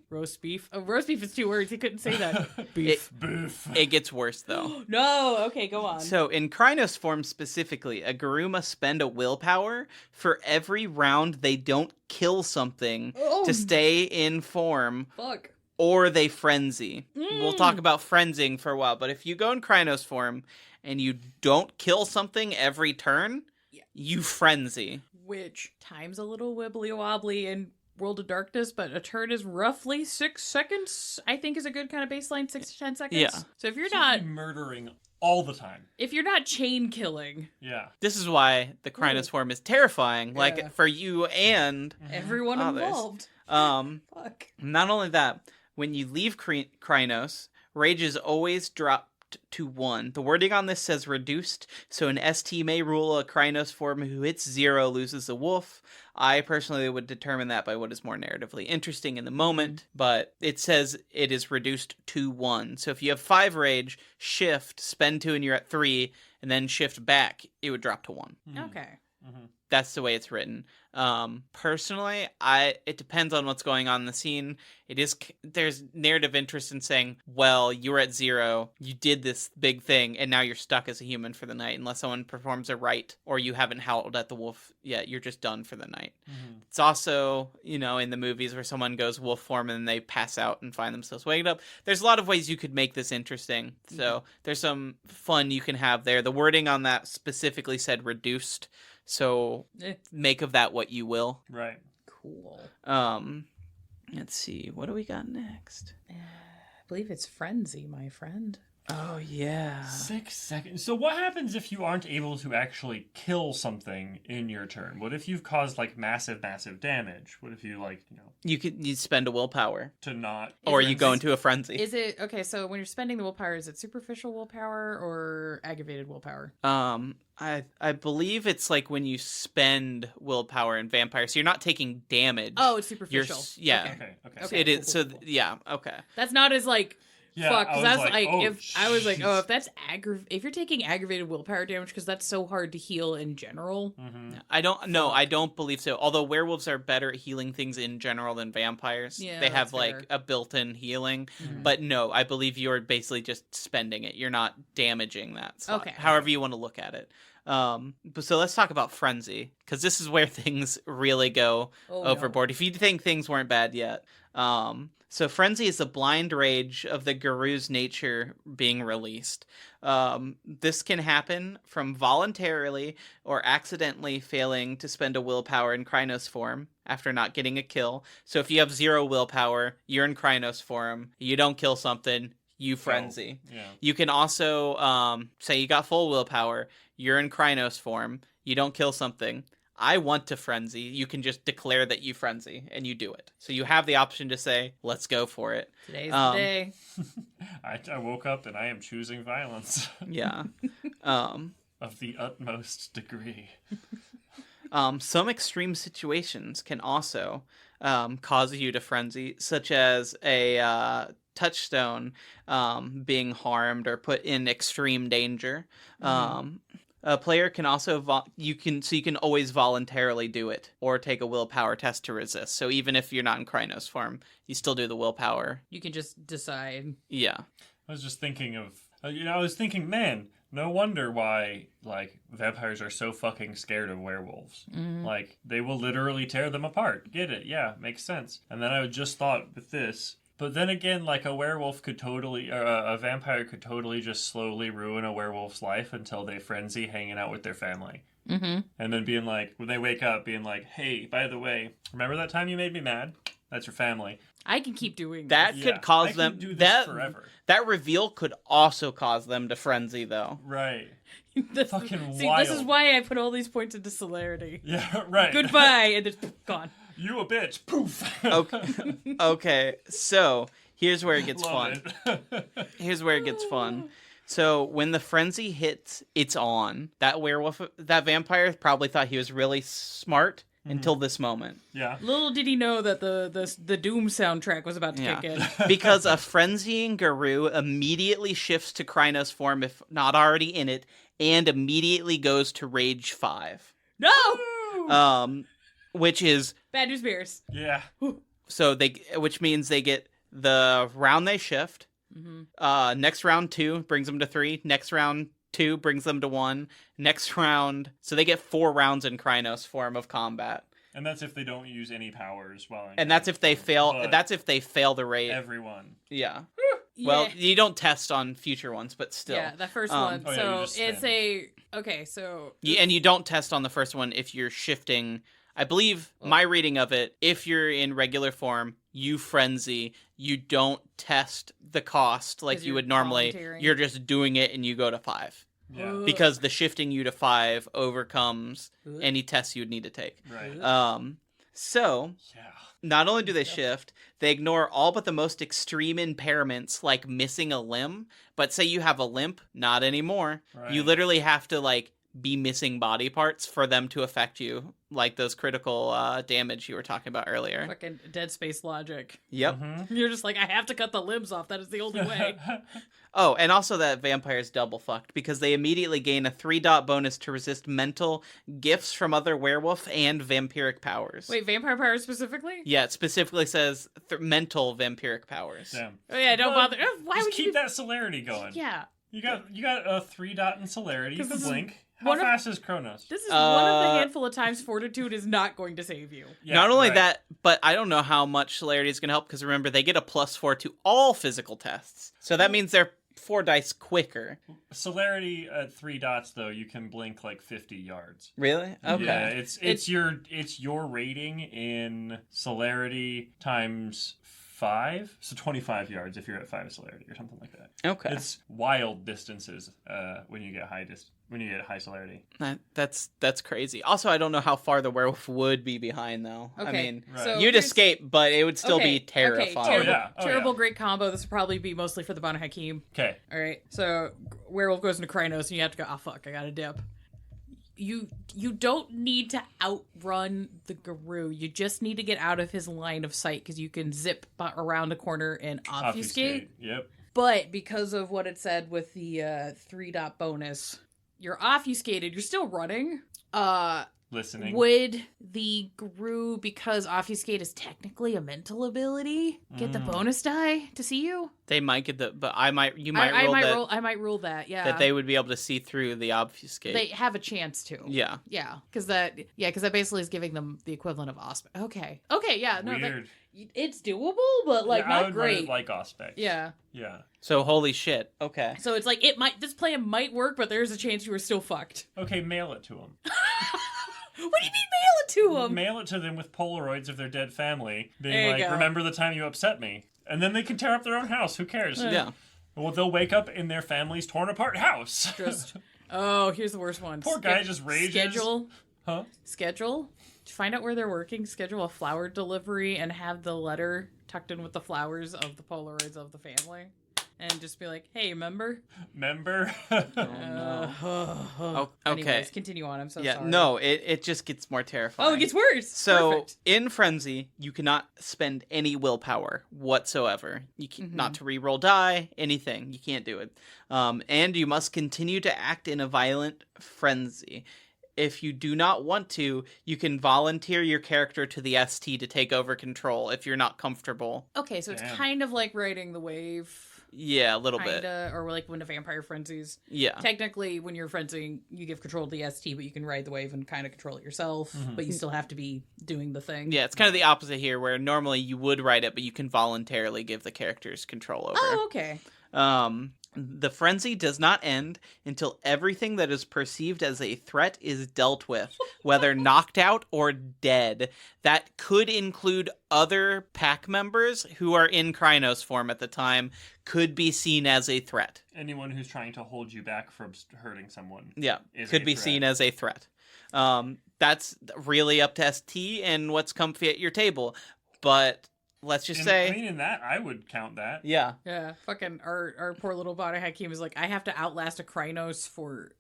Roast beef. Oh, roast beef is 2 words. He couldn't say that. Beef. Boof. it gets worse though. No. Okay, go on. So in Krynos form specifically, a Garou must spend a willpower for every round they don't kill something Oh. to stay in form, Fuck. or they frenzy. We'll talk about frenzying for a while, but if you go in Krynos form and you don't kill something every turn, you frenzy. Which time's a little wibbly wobbly in World of Darkness, but a turn is roughly 6 seconds. I think is a good kind of baseline, 6 to 10 seconds. Yeah. So if you're Seems to be murdering all the time. if you're not chain killing Yeah. This is why the Krynos form is terrifying, like Yeah. for you and everyone Others. involved, fuck. not only that, when you leave Krynos, rage is always dropped to 1. The wording on this says reduced, so an ST may rule a Krynos form who hits 0 loses a wolf. I personally would determine that by what is more narratively interesting in the moment, but it says it is reduced to 1. So if you have 5 rage, shift, spend 2 and you're at 3, and then shift back, it would drop to 1. Okay. That's the way it's written. Personally, it depends on what's going on in the scene. There's narrative interest in saying, well, you were at 0, you did this big thing, and now you're stuck as a human for the night unless someone performs a rite or you haven't howled at the wolf yet. You're just done for the night. It's also, in the movies where someone goes wolf form and they pass out and find themselves waking up. There's a lot of ways you could make this interesting. So there's some fun you can have there. The wording on that specifically said reduced. So make of that what you will. Right. Cool. Let's see. What do we got next? I believe it's frenzy, my friend. Oh, yeah. 6 seconds. So what happens if you aren't able to actually kill something in your turn? What if you've caused, massive, massive damage? What if you, You spend a willpower. to not... Or you go into a frenzy. Is it okay? So when you're spending the willpower, is it superficial willpower or aggravated willpower? I believe it's like when you spend willpower in vampire, so you're not taking damage. Oh, it's superficial. Yeah. Okay. It is. Cool, So cool, cool. yeah. Okay. That's not as Yeah, fuck. I Because was that's like, oh, if that's if you're taking aggravated willpower damage, because that's so hard to heal in general. I don't believe so. Although werewolves are better at healing things in general than vampires. Yeah, they have that's fair. a built-in healing. But no, I believe you're basically just spending it. You're not damaging that slot. Okay. However you want to look at it. So let's talk about frenzy, because this is where things really go overboard. If you think things weren't bad yet. So frenzy is the blind rage of the Garu's nature being released. This can happen from voluntarily or accidentally failing to spend a willpower in Krynos form after not getting a kill. So if you have 0 willpower, you're in Krynos form, you don't kill something, you frenzy. Yeah. You can also say you got full willpower, you're in Krynos form, you don't kill something. I want to frenzy. You can just declare that you frenzy, and you do it. So you have the option to say, let's go for it. Today's the day. I woke up and I am choosing violence. Yeah. Of the utmost degree. Some extreme situations can also cause you to frenzy, such as a touchstone being harmed or put in extreme danger. A player can also you can always voluntarily do it or take a willpower test to resist. So even if you're not in Krynos form, you still do the willpower. You can just decide. Yeah. I was just thinking of, man, no wonder why, vampires are so fucking scared of werewolves. They will literally tear them apart. Get it? Yeah, makes sense. And then I just thought with this, But then again, like a werewolf could totally, or a vampire could totally just slowly ruin a werewolf's life until they frenzy hanging out with their family. Mm-hmm. And then being like, when they wake up, being like, hey, by the way, remember that time you made me mad? That's your family. I can keep doing That this. could cause I can them do this that forever. that reveal could also cause them to frenzy though. Right. Fucking wild. See, this is why I put all these points into celerity. Yeah, right. Goodbye, and it's gone. You a bitch. Poof. Okay, so here's where it gets Love fun. it. Here's where it gets fun. So when the frenzy hits, it's on. That vampire probably thought he was really smart until this moment. Yeah. Little did he know that the Doom soundtrack was about to kick in. Because a frenzying Garou immediately shifts to Krynos form, if not already in it, and immediately goes to Rage 5. No! Which is Bad news bears. Yeah. which means they get the round they shift. Mm-hmm. Next round 2 brings them to 3. Next round 2 brings them to 1. Next round, so they get 4 rounds in Krynos form of combat. And that's if they don't use any powers while in And that's if they fail. But That's if they fail the raid. everyone. Yeah. Yeah. Well, you don't test on future ones, but still. Yeah, that first Um, one. Oh, yeah, you So just it's spin. okay. So And you don't test on the first one if you're shifting. I believe my reading of it, if you're in regular form, you frenzy, you don't test the cost like 'Cause you you're Um, would normally. volunteering. You're just doing it and you go to 5. Yeah. Ugh. Because the shifting you to 5 overcomes Ugh. any tests you would need to take. Right. So Yeah. not only do they shift, they ignore all but the most extreme impairments, like missing a limb. But say you have a limp, not anymore. Right. You literally have to, like, be missing body parts for them to affect you, like those critical damage you were talking about earlier. fucking Dead Space logic. Yep. Mm-hmm. You're just like, I have to cut the limbs off. That is the only way. Oh, and also that vampire's double fucked because they immediately gain a 3-dot bonus to resist mental gifts from other werewolf and vampiric powers. Wait, vampire powers specifically? Yeah, it specifically says mental vampiric powers. Damn. Oh yeah, don't Well, bother. Why Just would keep you? that celerity going. Yeah, You got a 3-dot in celerity. You 'Cause can this is blink. How one of- fast is Kronos? this is one of the handful of times fortitude is not going to save you. Yeah, Not only right. that, but I don't know how much celerity is going to help because remember, they get a +4 to all physical tests. So that means they're 4 dice quicker. Celerity at 3 dots though, you can blink like 50 yards. Really? Okay. Yeah, it's your rating in celerity times 5, so 25 yards if you're at 5 celerity or something like that. Okay. It's wild distances when you get high celerity. That's crazy. Also, I don't know how far the werewolf would be behind though. Okay, I mean, Right. so you'd here's- escape, but it would still Okay, be terrifying. terrible, yeah. Oh, terrible, yeah. great combo. This would probably be mostly for the Banu Hakim. Okay. All right, so werewolf goes into Krynos, and you have to go. Oh fuck, I gotta dip. You don't need to outrun the Garou. You just need to get out of his line of sight because you can zip around a corner and obfuscate. Yep. But because of what it said with the 3-dot bonus, you're obfuscated. You're still running. Listening. Would the Garou, because obfuscate is technically a mental ability, get the bonus die to see you? They might get but you might I might rule that. Yeah, that they would be able to see through the obfuscate. they have a chance to. Yeah. Yeah, because that basically is giving them the equivalent of Auspex. Okay, yeah, no, Weird. it's doable, but like Yeah, I not would run it great. like Auspex. Yeah, Yeah. So holy shit. Okay. so it's like this plan might work, but there's a chance you were still fucked. Okay, mail it to them. What do you mean mail it to them? Mail it to them with Polaroids of their dead family, There being you like, go. "Remember the time you upset me?" And then they can tear up their own house. Who cares? Yeah. Well, they'll wake up in their family's torn apart house. Just here's the worst one. Poor guy just rages. Schedule. Find out where they're working. Schedule a flower delivery and have the letter tucked in with the flowers of the Polaroids of the family. And just be like, hey, remember? Member. Oh, okay. Anyways, continue on. I'm so Yeah, sorry. no, it just gets more terrifying. Oh, it gets worse. So Perfect. in Frenzy, you cannot spend any willpower whatsoever. You can, Mm-hmm. not to re-roll die, anything. You can't do it. And you must continue to act in a violent frenzy. If you do not want to, you can volunteer your character to the ST to take over control if you're not comfortable. Okay, so it's Damn. kind of like riding the wave. Yeah, a little bit. Kinda, or like when a vampire frenzies. Yeah. Technically, when you're frenzying, you give control to the ST, but you can ride the wave and kind of control it yourself, but you still have to be doing the thing. Yeah, it's kind of the opposite here, where normally you would ride it, but you can voluntarily give the characters control over. Oh, okay. The frenzy does not end until everything that is perceived as a threat is dealt with, whether knocked out or dead. That could include other pack members who are in Krynos form at the time, could be seen as a threat. Anyone who's trying to hold you back from hurting someone. Yeah, is could a be threat. seen as a threat. That's really up to ST and what's comfy at your table. But let's just say... I mean, in that, I would count that. Yeah. Yeah, fucking our poor little body Hakim is like, I have to outlast a Krynos for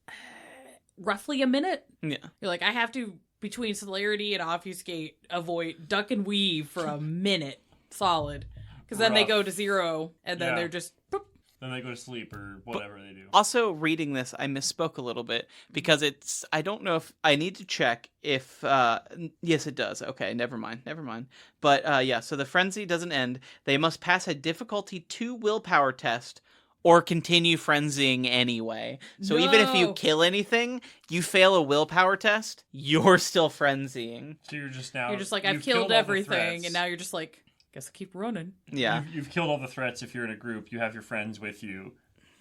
roughly a minute. Yeah. You're like, I have to, between celerity and obfuscate, avoid duck and weave for a minute solid. Because then they Rough. go to 0, and then Yeah. they're just... boop. Then they go to sleep or whatever they do. Also, reading this, I misspoke a little bit because I don't know if I need to check if, yes, it does. Okay, never mind. But, yeah, so the frenzy doesn't end. They must pass a difficulty 2 willpower test or continue frenzying anyway. So even if you No. kill anything, you fail a willpower test, you're still frenzying. So you're just now... You're just like, you've I've killed all the everything, threats. and now you're just like, guess I'll keep running. Yeah. You've killed all the threats if you're in a group. You have your friends with you.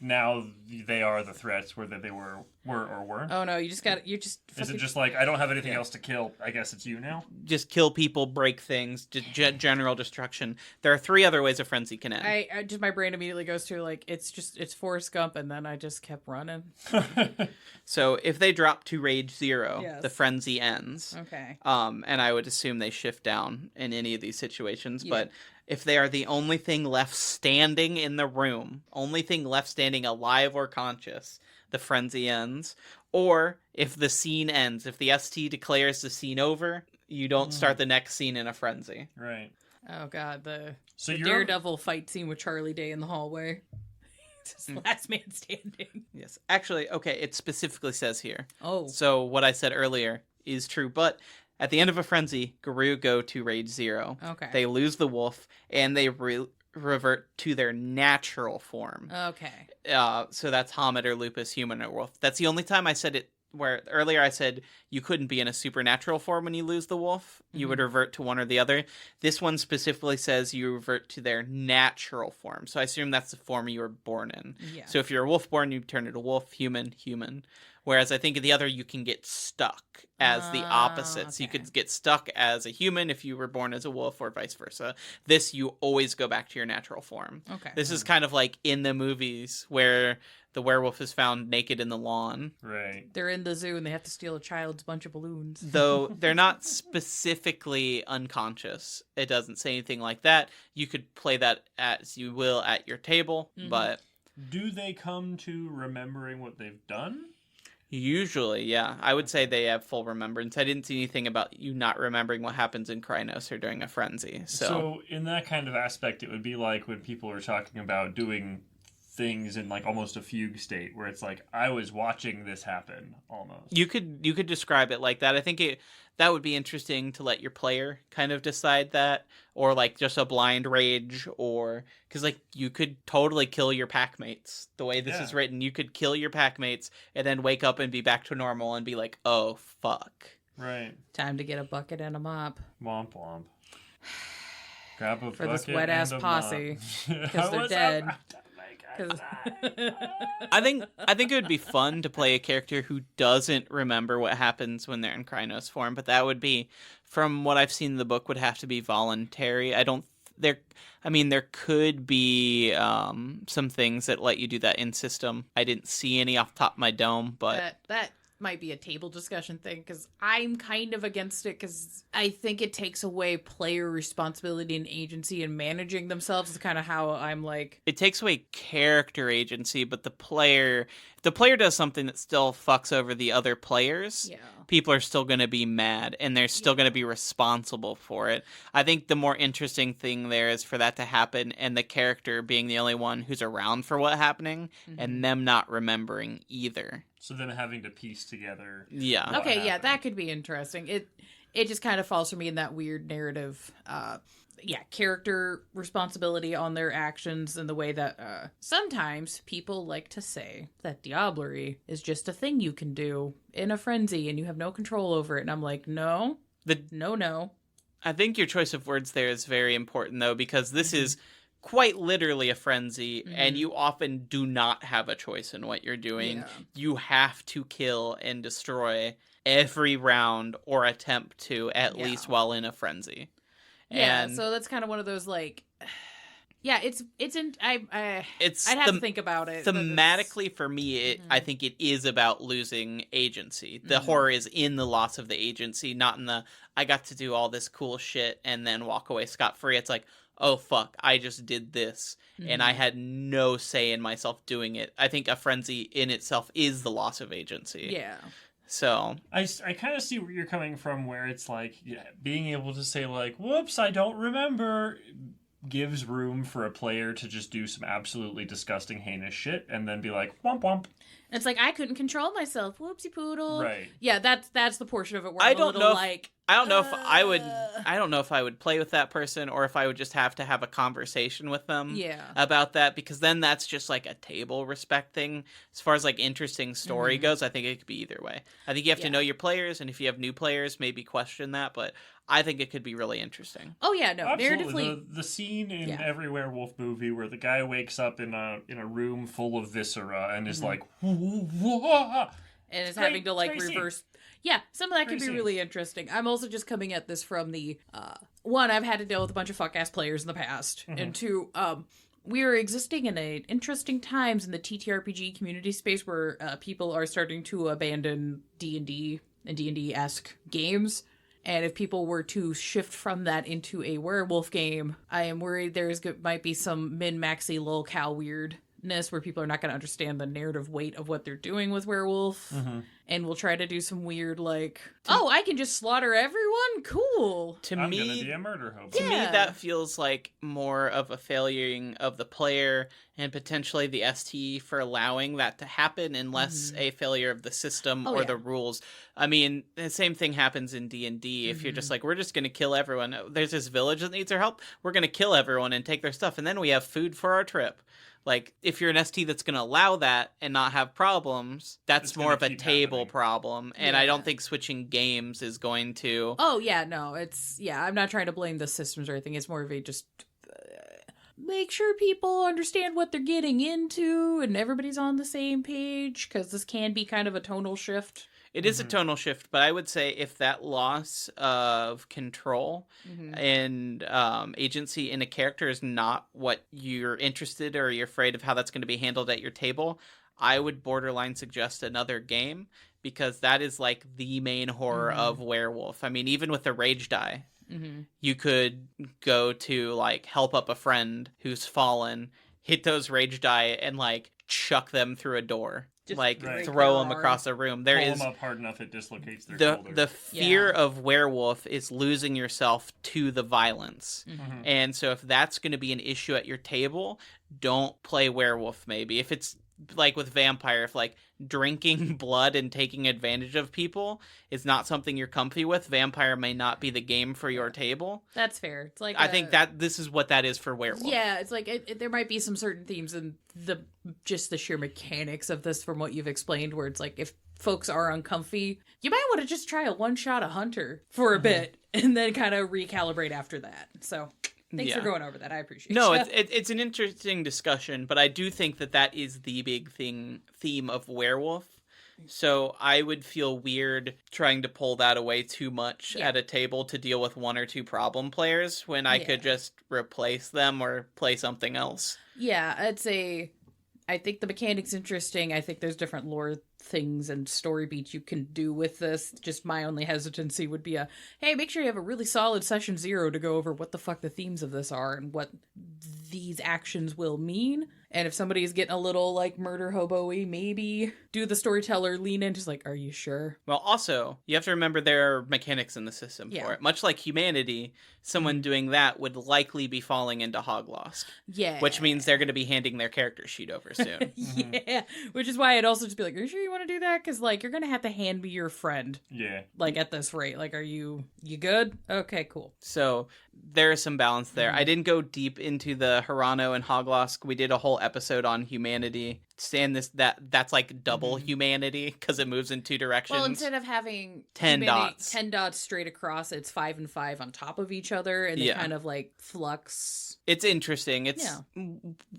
Now they are the threats, whether they were or weren't. Oh no, you just Is fucking... it just like, I don't have anything else to kill, I guess it's you now? Just kill people, break things, general destruction. There are 3 other ways a frenzy can end. I just, my brain immediately goes to, like, it's Forrest Gump, and then I just kept running. So if they drop to rage 0, Yes. the frenzy ends. Okay. And I would assume they shift down in any of these situations. Yeah. But if they are the only thing left standing in the room, only thing left standing alive or conscious, the frenzy ends. Or if the scene ends, if the ST declares the scene over, you don't start the next scene in a frenzy. Right. Oh god, the So you're... Daredevil fight scene with Charlie Day in the hallway. Just last man standing. Yes. Actually, okay, it specifically says here. Oh. So what I said earlier is true, but at the end of a frenzy, Garou go to rage 0. Okay. They lose the wolf, and they revert to their natural form. Okay. So that's Hamid or Lupus, human or wolf. That's the only time I said it, where earlier I said you couldn't be in a supernatural form when you lose the wolf. You would revert to one or the other. This one specifically says you revert to their natural form. So I assume that's the form you were born in. Yeah. So if you're a wolf born, you turn into wolf, human. Whereas I think in the other, you can get stuck as the opposite. So you okay. could get stuck as a human if you were born as a wolf or vice versa. This, you always go back to your natural form. Okay. This is kind of like in the movies where the werewolf is found naked in the lawn. Right. They're in the zoo and they have to steal a child's bunch of balloons. Though they're not specifically unconscious. It doesn't say anything like that. You could play that as you will at your table, but... Do they come to remembering what they've done? Usually, yeah. I would say they have full remembrance. I didn't see anything about you not remembering what happens in Krynos or during a frenzy. So in that kind of aspect, it would be like when people are talking about doing things in like almost a fugue state, where it's like, I was watching this happen almost. You could describe it like that. I think that would be interesting to let your player kind of decide that, or like just a blind rage, or because like you could totally kill your pack mates the way this is written. You could kill your pack mates and then wake up and be back to normal and be like, oh fuck. Right. Time to get a bucket and a mop. Womp womp. Grab a For this bucket wet-ass and a posse, mop. 'cause they're What's dead. up? Make I think it would be fun to play a character who doesn't remember what happens when they're in Krynos form, but that would be, from what I've seen in the book, would have to be voluntary. There could be some things that let you do that in system. I didn't see any off the top of my dome, but That might be a table discussion thing, because I'm kind of against it, because I think it takes away player responsibility and agency in managing themselves. Is kind of how I'm like... it takes away character agency, but the player does something that still fucks over the other players. Yeah. People are still going to be mad, and they're still going to be responsible for it. I think the more interesting thing there is for that to happen, and the character being the only one who's around for what's happening, and them not remembering either. So then having to piece together. Yeah. what Okay, yeah, happened. that could be interesting. it just kind of falls for me in that weird narrative, character responsibility on their actions, and the way that sometimes people like to say that diablerie is just a thing you can do in a frenzy and you have no control over it. And I'm like, no. I think your choice of words there is very important, though, because this is quite literally a frenzy, and you often do not have a choice in what you're doing. Yeah. You have to kill and destroy every round, or attempt to, at least while in a frenzy. Yeah, And so that's kind of one of those, like... Yeah, I'd have to think about it. Thematically, for me, I think it is about losing agency. The horror is in the loss of the agency, not in the, I got to do all this cool shit and then walk away scot-free. It's like, oh fuck, I just did this, and I had no say in myself doing it. I think a frenzy in itself is the loss of agency. Yeah. So I kind of see where you're coming from, where it's like, being able to say like, whoops, I don't remember, gives room for a player to just do some absolutely disgusting, heinous shit and then be like, womp womp. It's like, I couldn't control myself. Whoopsie poodle. Right. Yeah, that's the portion of it where I I'm don't a little know like... I don't know if I would. I don't know if I would play with that person, or if I would just have to have a conversation with them about that, because then that's just like a table respect thing. As far as like interesting story goes, I think it could be either way. I think you have to know your players, and if you have new players, maybe question that. But I think it could be really interesting. Oh yeah, no, absolutely. narratively, The scene in every werewolf movie where the guy wakes up in a room full of viscera and is like, whoa, and is having to like scene. reverse. Yeah, some of that could be really interesting. I'm also just coming at this from the, one, I've had to deal with a bunch of fuck-ass players in the past, and two, we are existing in interesting times in the TTRPG community space where people are starting to abandon D&D and D&D-esque games, and if people were to shift from that into a werewolf game, I am worried might be some min-maxy lol-cow weirdness where people are not going to understand the narrative weight of what they're doing with werewolf. And we'll try to do some weird, like, I can just slaughter everyone? Cool. I'm gonna be a murder hobo. To me, that feels like more of a failuring of the player and potentially the ST for allowing that to happen, and less a failure of the system or the rules. I mean, the same thing happens in D&D. If you're just like, we're just going to kill everyone. There's this village that needs our help. We're going to kill everyone and take their stuff, and then we have food for our trip. Like, if you're an ST that's going to allow that and not have problems, that's more of a table problem. And I don't think switching games is going to... Oh, yeah, no. I'm not trying to blame the systems or anything. It's more of a just... make sure people understand what they're getting into and everybody's on the same page, because this can be kind of a tonal shift. It is a tonal shift, but I would say if that loss of control and agency in a character is not what you're interested, or you're afraid of how that's going to be handled at your table, I would borderline suggest another game, because that is like the main horror of werewolf. I mean, even with the rage die, you could go to like help up a friend who's fallen, hit those rage die, and like chuck them through a door. Just throw them across a room. Pull them up hard enough it dislocates their shoulder. The fear of werewolf is losing yourself to the violence. And so if that's going to be an issue at your table, don't play werewolf maybe. If it's like with vampire, if like drinking blood and taking advantage of people is not something you're comfy with, vampire may not be the game for your table. That's fair. It's like I think that this is what that is for werewolf. Yeah, it's like there might be some certain themes in the sheer mechanics of this from what you've explained, where it's like if folks are uncomfy, you might want to just try a one-shot a hunter for a bit and then kind of recalibrate after that. So thanks for going over that. I appreciate it. No, it's an interesting discussion, but I do think that is the big theme of werewolf. So I would feel weird trying to pull that away too much at a table to deal with one or two problem players when I could just replace them or play something else. Yeah, I think the mechanic's interesting. I think there's different lore things and story beats you can do with this. Just my only hesitancy would be hey, make sure you have a really solid session 0 to go over what the fuck the themes of this are and what these actions will mean. And if somebody's getting a little like murder hobo-y, maybe do the storyteller lean in, just like, are you sure? Well, also, you have to remember there are mechanics in the system for it. Much like humanity, someone doing that would likely be falling into Hoglosk. Yeah. Which means they're going to be handing their character sheet over soon. Yeah. Which is why I'd also just be like, are you sure you want to do that? Because, like, you're going to have to hand me your friend. Yeah. Like, at this rate. Like, you good? Okay, cool. So there is some balance there. I didn't go deep into the Hirano and Hoglosk. We did a whole episode on humanity. That's like double humanity because it moves in two directions. Well, instead of having 10 dots. 10 dots straight across, it's 5 and 5 on top of each other, and they kind of like flux. It's interesting.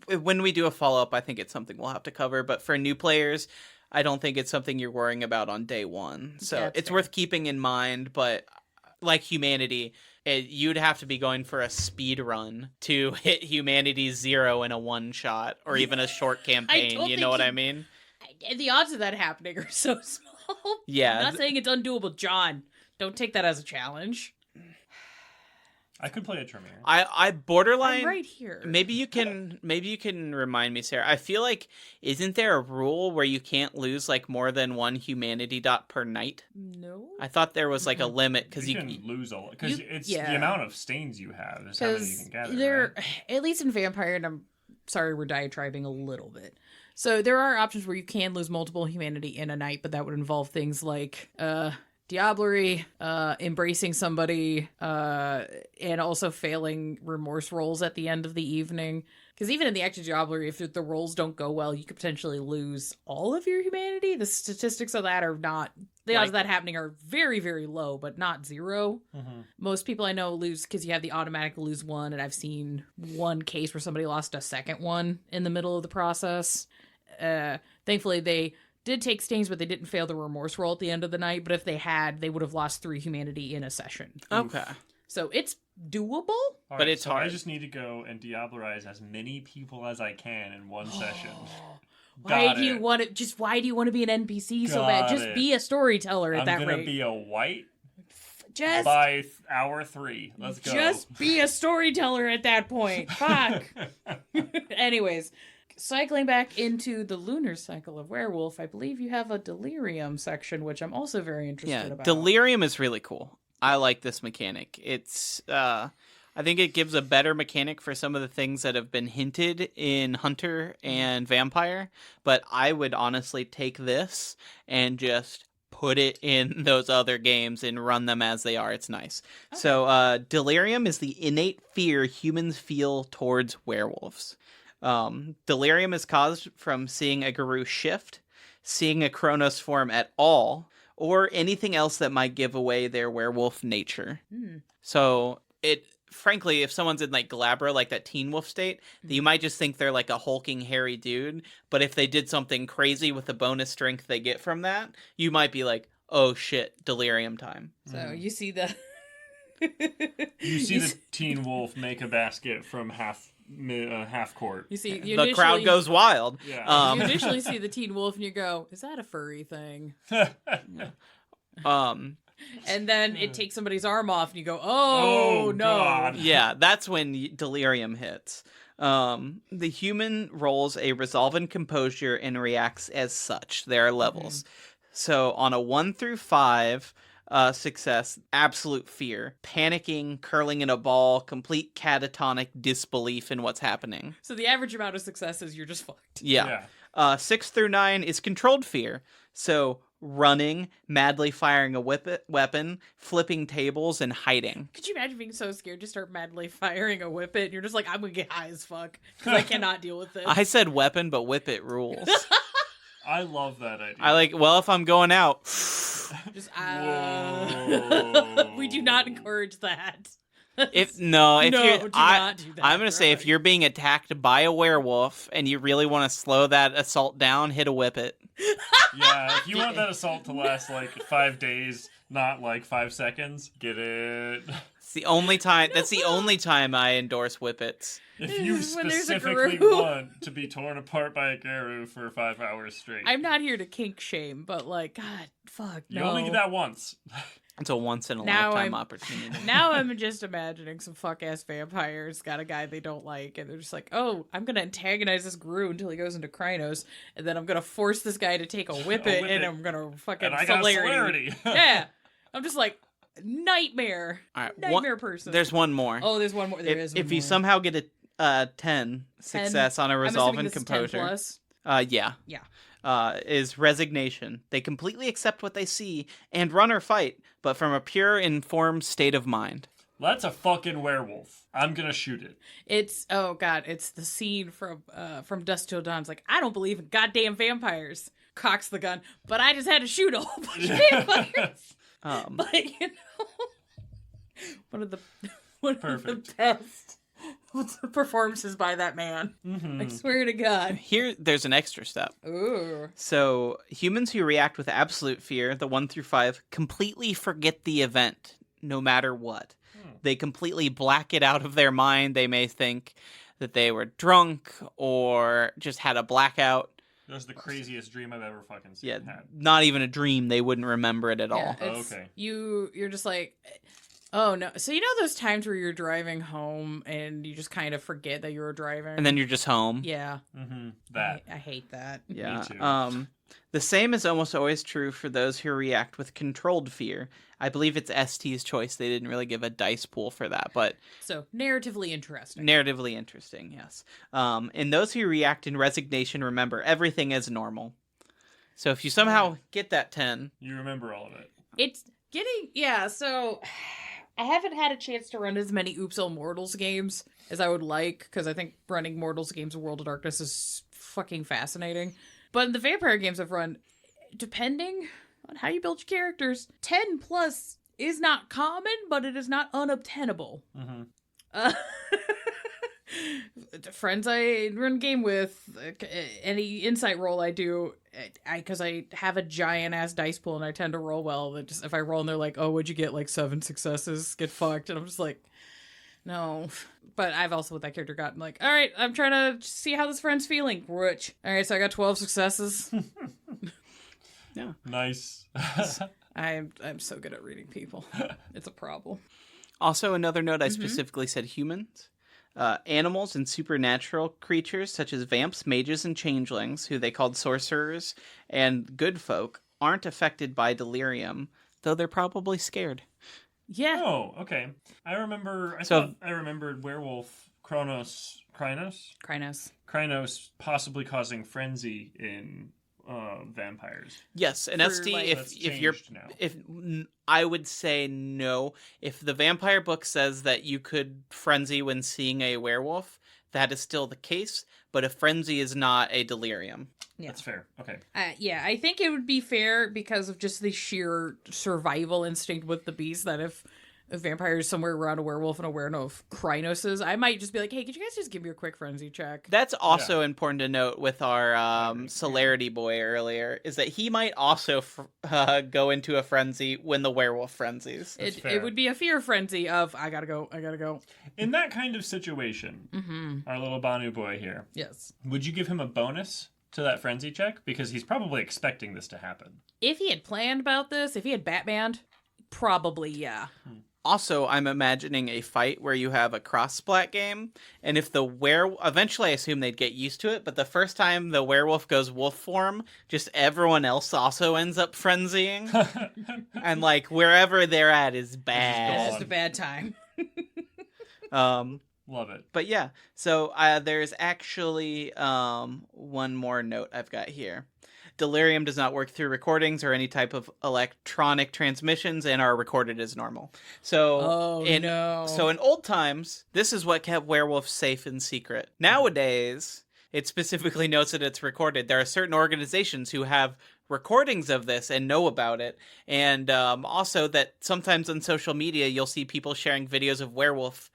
When we do a follow-up, I think it's something we'll have to cover, but for new players, I don't think it's something you're worrying about on day one. So it's worth keeping in mind, but like humanity, you'd have to be going for a speed run to hit humanity 0 in a one shot or even a short campaign. You know what I mean? The odds of that happening are so small. Yeah. I'm not saying it's undoable, John. Don't take that as a challenge. I could play a Tremere. I borderline. I'm right here. Maybe you can remind me, Sarah. I feel like isn't there a rule where you can't lose like more than one humanity dot per night? No. I thought there was like a limit because you can lose a lot because it's the amount of stains you have is how many you can gather. Right? At least in Vampire, and I'm sorry we're diatribing a little bit. So there are options where you can lose multiple humanity in a night, but that would involve things like diablerie, embracing somebody, and also failing remorse rolls at the end of the evening. Because even in the active diablerie, if the rolls don't go well, you could potentially lose all of your humanity. The statistics of that are not... The odds of that happening are very, very low, but not 0. Mm-hmm. Most people I know lose because you have the automatic lose one, and I've seen one case where somebody lost a second one in the middle of the process. Thankfully, they did take stains, but they didn't fail the remorse roll at the end of the night. But if they had, they would have lost 3 humanity in a session. Okay. So it's doable. But it's hard. I just need to go and diablerize as many people as I can in one session. Why do you want to be an NPC so bad? Just be a storyteller at that rate. I'm going to be a white just by hour 3. Let's go. Just be a storyteller at that point. Fuck. Anyways, cycling back into the lunar cycle of Werewolf, I believe you have a delirium section, which I'm also very interested about. Delirium is really cool. I like this mechanic. It's I think it gives a better mechanic for some of the things that have been hinted in Hunter and Vampire, but I would honestly take this and just put it in those other games and run them as they are. It's nice. Okay. So delirium is the innate fear humans feel towards werewolves. Delirium is caused from seeing a Guru shift, seeing a Kronos form at all, or anything else that might give away their werewolf nature. So frankly, if someone's in like Glabra, like that Teen Wolf state, you might just think they're like a hulking hairy dude. But if they did something crazy with the bonus strength they get from that, you might be like, oh shit, delirium time. So you see the the Teen Wolf make a basket from half court. You see, the crowd goes wild. Yeah. You initially see the Teen Wolf and you go, is that a furry thing? And then it takes somebody's arm off and you go, oh no. God. Yeah, that's when delirium hits. The human rolls a resolve and composure and reacts as such. There are levels. So on a 1 through 5 success, absolute fear, panicking, curling in a ball, complete catatonic disbelief in what's happening. So the average amount of success is you're just fucked. Yeah. 6 through 9 is controlled fear. So running, madly firing a weapon, flipping tables, and hiding. Could you imagine being so scared to start madly firing a whippet and you're just like, I'm gonna get high as fuck because I cannot deal with this. I said weapon, but whippet rules. I love that idea. If I'm going out. Just, we do not encourage that. Do not do that. I'm going to say if you're being attacked by a werewolf and you really want to slow that assault down, hit a whippet. Yeah, if you want that assault to last like 5 days, not like 5 seconds, get it. It's the only time. That's the only time I endorse whippets. If you specifically want to be torn apart by a Garu for 5 hours straight. I'm not here to kink shame, but like, God, fuck, no. You only get that once. It's a once in a Now lifetime I'm- opportunity. Now I'm just imagining some fuck-ass vampires got a guy they don't like, and they're just like, oh, I'm going to antagonize this Gru until he goes into Krynos, and then I'm going to force this guy to take a whippet, and I'm going to fucking And I got celerity. Yeah. I'm just like, nightmare. All right, Nightmare person. There's one more. Oh, there's one more. There is one If you more. somehow get a 10 success on a I'm resolve assuming and this is 10 composure, plus. yeah. Yeah. Is resignation. They completely accept what they see and run or fight, but from a pure, informed state of mind. That's a fucking werewolf. I'm gonna shoot it. It's it's the scene from Dusk Till Dawn. It's like, I don't believe in goddamn vampires. Cocks the gun, but I just had to shoot a whole bunch of vampires. But you know, one of the best performances by that man. Mm-hmm. I swear to God. Here, there's an extra step. Ooh. So, humans who react with absolute fear, the 1 through 5, completely forget the event, no matter what. They completely black it out of their mind. They may think that they were drunk or just had a blackout. That was the craziest dream I've ever fucking seen. Yeah, Had. not even a dream. They wouldn't remember it at all. Yeah, Okay. You're just like, oh no. So you know those times where you're driving home and you just kind of forget that you were driving? And then you're just home. Yeah. Mm-hmm. That. I hate that. Yeah. Me too. The same is almost always true for those who react with controlled fear. I believe it's ST's choice. They didn't really give a dice pool for that, but So narratively interesting. narratively interesting, yes. And those who react in resignation remember everything as normal. So if you somehow get that 10, You remember all of it. It's getting so I haven't had a chance to run as many Oops All Mortals games as I would like, because I think running Mortals games of World of Darkness is fucking fascinating. But in the vampire games I've run, depending on how you build your characters, 10 plus is not common, but it is not unobtainable. Mm-hmm. Friends I run game with, any insight roll I do, because I have a giant ass dice pool and I tend to roll well. That just if I roll and they're like, "Oh, what'd you get? Like 7 successes? Get fucked." And I'm just like, no. But I've also with that character gotten like, all right, I'm trying to see how this friend's feeling. Rich. All right, so I got 12 successes. yeah. Nice. I'm so good at reading people. It's a problem. Also, another note, I specifically said humans. Animals and supernatural creatures such as vamps, mages, and changelings, who they called sorcerers, and good folk, aren't affected by delirium, though they're probably scared. Yeah. Oh, okay. I remembered werewolf Krynos possibly causing frenzy in vampires. Yes, and For, ST, like- if you're, now. I would say no. If the vampire book says that you could frenzy when seeing a werewolf, that is still the case. But a frenzy is not a delirium. Yeah. That's fair. Okay. Yeah, I think it would be fair because of just the sheer survival instinct with the beast that if a vampire is somewhere around a werewolf and aware of Krynoses, I might just be like, hey, could you guys just give me a quick frenzy check? That's also important to note with our celerity boy earlier, is that he might also go into a frenzy when the werewolf frenzies. It would be a fear frenzy of, I gotta go. In that kind of situation, our little Banu boy here, Yes. would you give him a bonus to that frenzy check? Because he's probably expecting this to happen. If he had planned about this, if he had Batmaned, probably, yeah. Also, I'm imagining a fight where you have a cross-splat game, and if eventually I assume they'd get used to it, but the first time the werewolf goes wolf form, just everyone else also ends up frenzying. And, like, wherever they're at is bad. It's just a bad time. Love it. But yeah, so there's actually one more note I've got here. Delirium does not work through recordings or any type of electronic transmissions and are recorded as normal. So, So in old times, this is what kept werewolves safe and secret. Nowadays, it specifically notes that it's recorded. There are certain organizations who have recordings of this and know about it. And also that sometimes on social media, you'll see people sharing videos of werewolf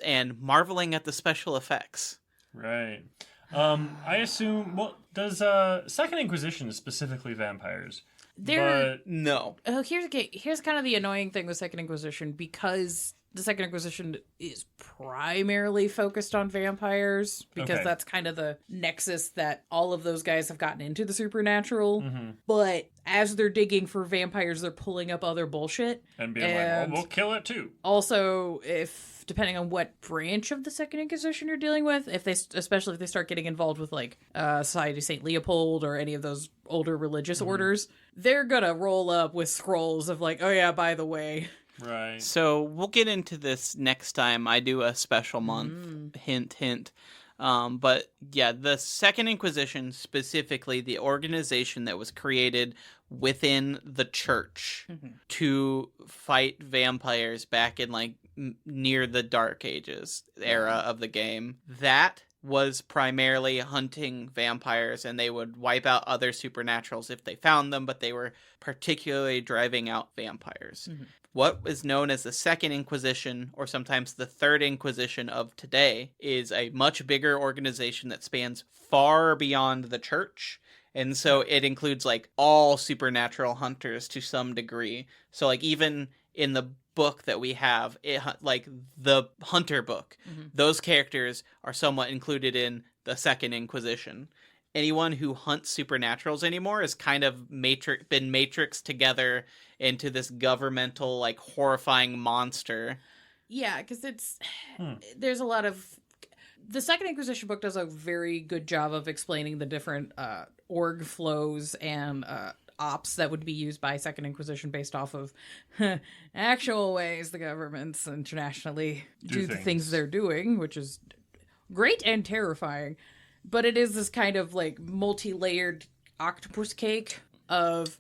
and marveling at the special effects. Right. I assume, does Second Inquisition is specifically vampires? No. No. Here's kind of the annoying thing with Second Inquisition, because the Second Inquisition is primarily focused on vampires because that's kind of the nexus that all of those guys have gotten into the supernatural. But as they're digging for vampires, they're pulling up other bullshit. And being like, oh, we'll kill it too. Also, depending on what branch of the Second Inquisition you're dealing with, especially if they start getting involved with like Society of St. Leopold or any of those older religious orders, they're gonna roll up with scrolls of like, oh yeah, by the way. Right. So we'll get into this next time I do a special month. Hint, hint. But yeah, the Second Inquisition, specifically the organization that was created within the church to fight vampires back in like near the Dark Ages era of the game, that was primarily hunting vampires, and they would wipe out other supernaturals if they found them, but they were particularly driving out vampires. What is known as the Second Inquisition, or sometimes the Third Inquisition of today, is a much bigger organization that spans far beyond the church. And so it includes like all supernatural hunters to some degree. So like even in the book that we have, like the Hunter book, those characters are somewhat included in the Second Inquisition. Anyone who hunts supernaturals anymore is kind of been matrixed together into this governmental, like, horrifying monster. Yeah, because there's a lot of... The Second Inquisition book does a very good job of explaining the different org flows and ops that would be used by Second Inquisition based off of actual ways the governments internationally do the things they're doing, which is great and terrifying. But it is this kind of like multi-layered octopus cake of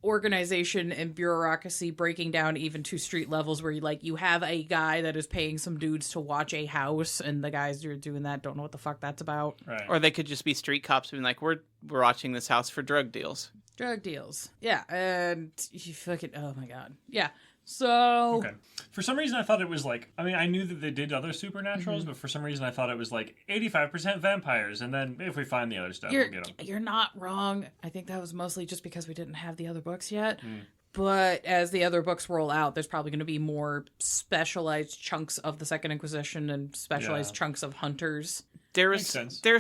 organization and bureaucracy breaking down even to street levels where you have a guy that is paying some dudes to watch a house, and the guys who are doing that don't know what the fuck that's about. Right. Or they could just be street cops being like, we're watching this house for drug deals. Drug deals. Yeah, and you fucking... Oh my god. Yeah. So... Okay. For some reason, I thought it was like... I mean, I knew that they did other supernaturals, but for some reason, I thought it was like 85% vampires, and then if we find the other stuff, we'll get them. You're not wrong. I think that was mostly just because we didn't have the other books yet. But as the other books roll out, there's probably going to be more specialized chunks of the Second Inquisition and specialized chunks of hunters. There's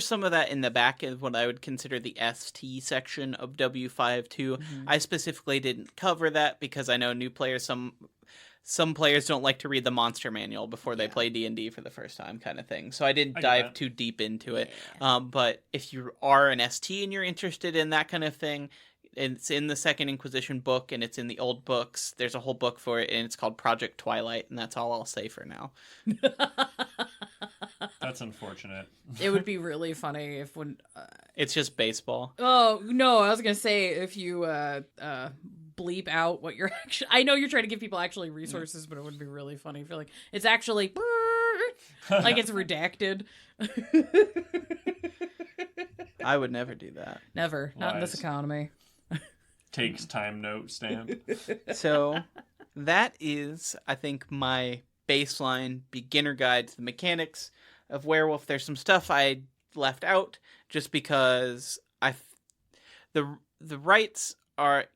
some of that in the back of what I would consider the ST section of W5 too. I specifically didn't cover that because I know new players, some players don't like to read the monster manual before they play D&D for the first time, kind of thing. So I didn't dive too deep into it. But if you are an ST and you're interested in that kind of thing, it's in the Second Inquisition book and it's in the old books. There's a whole book for it, and it's called Project Twilight, and that's all I'll say for now. That's unfortunate. It would be really funny if when... it's just baseball. Oh, no, I was going to say if you bleep out what you're actually... I know you're trying to give people actually resources, but it would be really funny if you're like, it's actually... like it's redacted. I would never do that. Never. Not in this economy. Takes time note stamp. So that is, I think, my baseline beginner guide to the mechanics of Werewolf. There's some stuff I left out just because the rights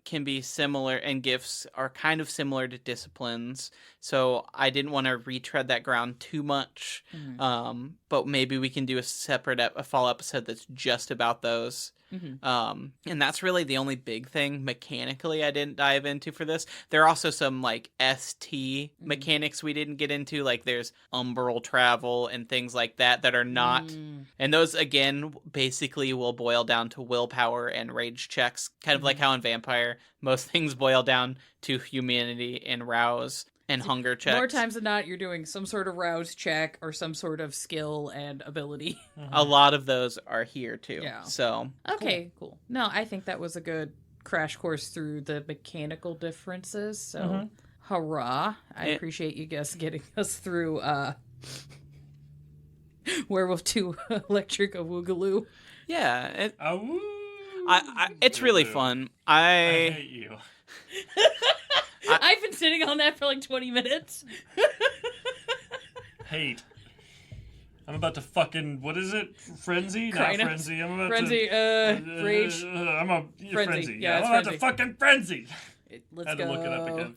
can be similar, and gifts are kind of similar to disciplines, so I didn't want to retread that ground too much. But maybe we can do a fall episode that's just about those. And that's really the only big thing mechanically I didn't dive into for this. There are also some like ST mechanics we didn't get into, like there's umbral travel and things like that are not, and those again basically will boil down to willpower and rage checks, kind of like how in Vampire most things boil down to humanity and rouse and hunger checks. More times than not, you're doing some sort of rouse check or some sort of skill and ability. A lot of those are here too. Yeah. So okay, cool. No, I think that was a good crash course through the mechanical differences. So, hurrah! I appreciate you guys getting us through Werewolf 2 Electric Awoogaloo. Yeah, it's really fun. I hate you. I've been sitting on that for like 20 minutes. Hate. I'm about to fucking... What is it? Frenzy? Not frenzy. I'm about frenzy, to... rage. I'm a... Frenzy. Frenzy. Yeah, I'm it's about frenzy. to fucking frenzy. Let's I had to look it up again.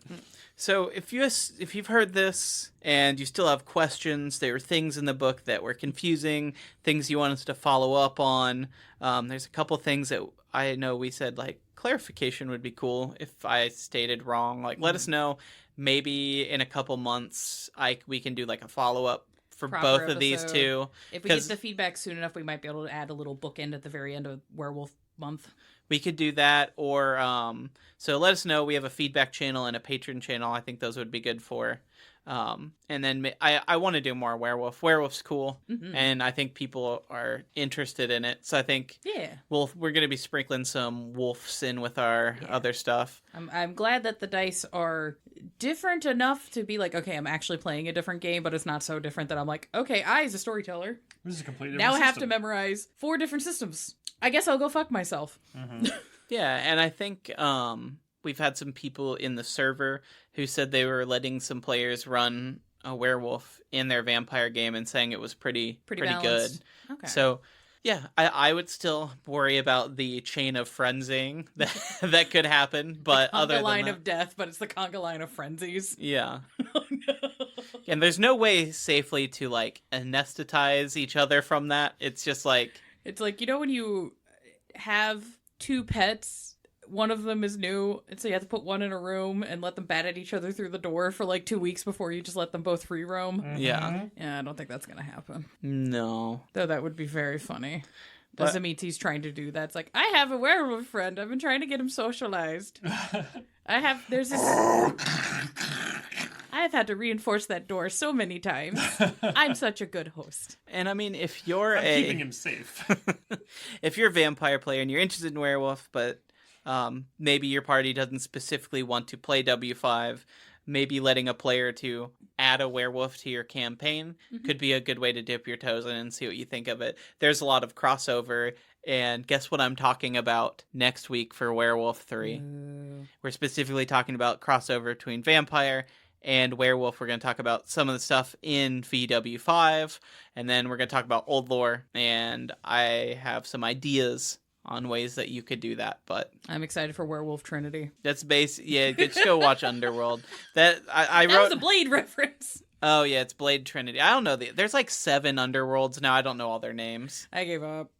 So if you've heard this and you still have questions, there are things in the book that were confusing, things you want us to follow up on. There's a couple things that I know we said, like, clarification would be cool if I stated wrong. Like, let us know. Maybe in a couple months we can do like a follow-up for Proper both of these episode. two. If we get the feedback soon enough, we might be able to add a little bookend at the very end of Werewolf Month. We could do that, or so let us know. We have a feedback channel and a Patreon channel. I think those would be good for. And then I want to do more Werewolf. Werewolf's cool, and I think people are interested in it. So I think we're going to be sprinkling some wolves in with our other stuff. I'm glad that the dice are different enough to be like, okay, I'm actually playing a different game, but it's not so different that I'm like, okay, I, as a storyteller, This is a completely now different have to system. memorize 4 different systems. I guess I'll go fuck myself. Yeah, and I think we've had some people in the server who said they were letting some players run a werewolf in their vampire game and saying it was pretty good. balanced. Okay. So, yeah, I would still worry about the chain of frenzying that could happen, but the other conga than line that, of death, but it's the conga line of frenzies. yeah. Oh, no. And there's no way safely to, like, anesthetize each other from that. It's just like... It's like, you know when you have 2 pets, one of them is new, and so you have to put one in a room and let them bat at each other through the door for like 2 weeks before you just let them both free roam? Yeah. Yeah, I don't think that's gonna happen. No. Though that would be very funny. But- Doesn't mean he's trying to do that. It's like, I have a werewolf friend. I've been trying to get him socialized. There's this... I've had to reinforce that door so many times. I'm such a good host. And I mean, if you're I'm keeping him safe. if you're a vampire player and you're interested in werewolf, but maybe your party doesn't specifically want to play W5, maybe letting a player to add a werewolf to your campaign could be a good way to dip your toes in and see what you think of it. There's a lot of crossover, and guess what I'm talking about next week for Werewolf 3? We're specifically talking about crossover between vampire and werewolf. We're going to talk about some of the stuff in VW5, and then we're going to talk about old lore, and I have some ideas on ways that you could do that, but I'm excited for Werewolf Trinity. that's just go watch Underworld. That I That wrote was a Blade reference. Oh yeah, it's Blade Trinity. I don't know, there's like 7 Underworlds now. I don't know all their names. I gave up.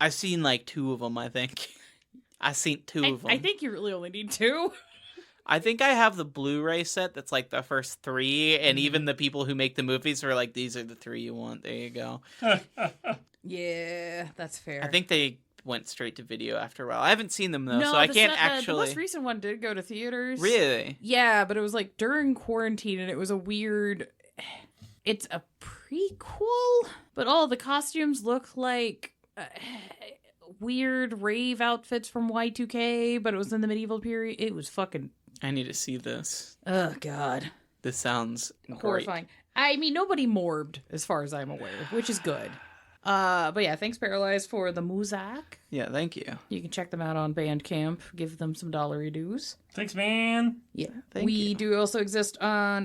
I've seen like 2 of them, I think. I've seen 2 of them. I think you really only need 2. I think I have the Blu-ray set that's like the first 3, and even the people who make the movies are like, these are the 3 you want. There you go. Yeah, that's fair. I think they went straight to video after a while. I haven't seen them though, no, so I the can't the actually... most recent one did go to theaters. Really? Yeah, but it was like during quarantine, and it was a weird... It's a prequel, but all the costumes look like weird rave outfits from Y2K, but it was in the medieval period. It was fucking... I need to see this. Oh, God. This sounds Horrifying. great. I mean, nobody morbed, as far as I'm aware, which is good. But yeah, thanks Paralyze for the music. Yeah, thank you. You can check them out on Bandcamp. Give them some dollary dues. Thanks, man. Yeah. Thank we you. do also exist on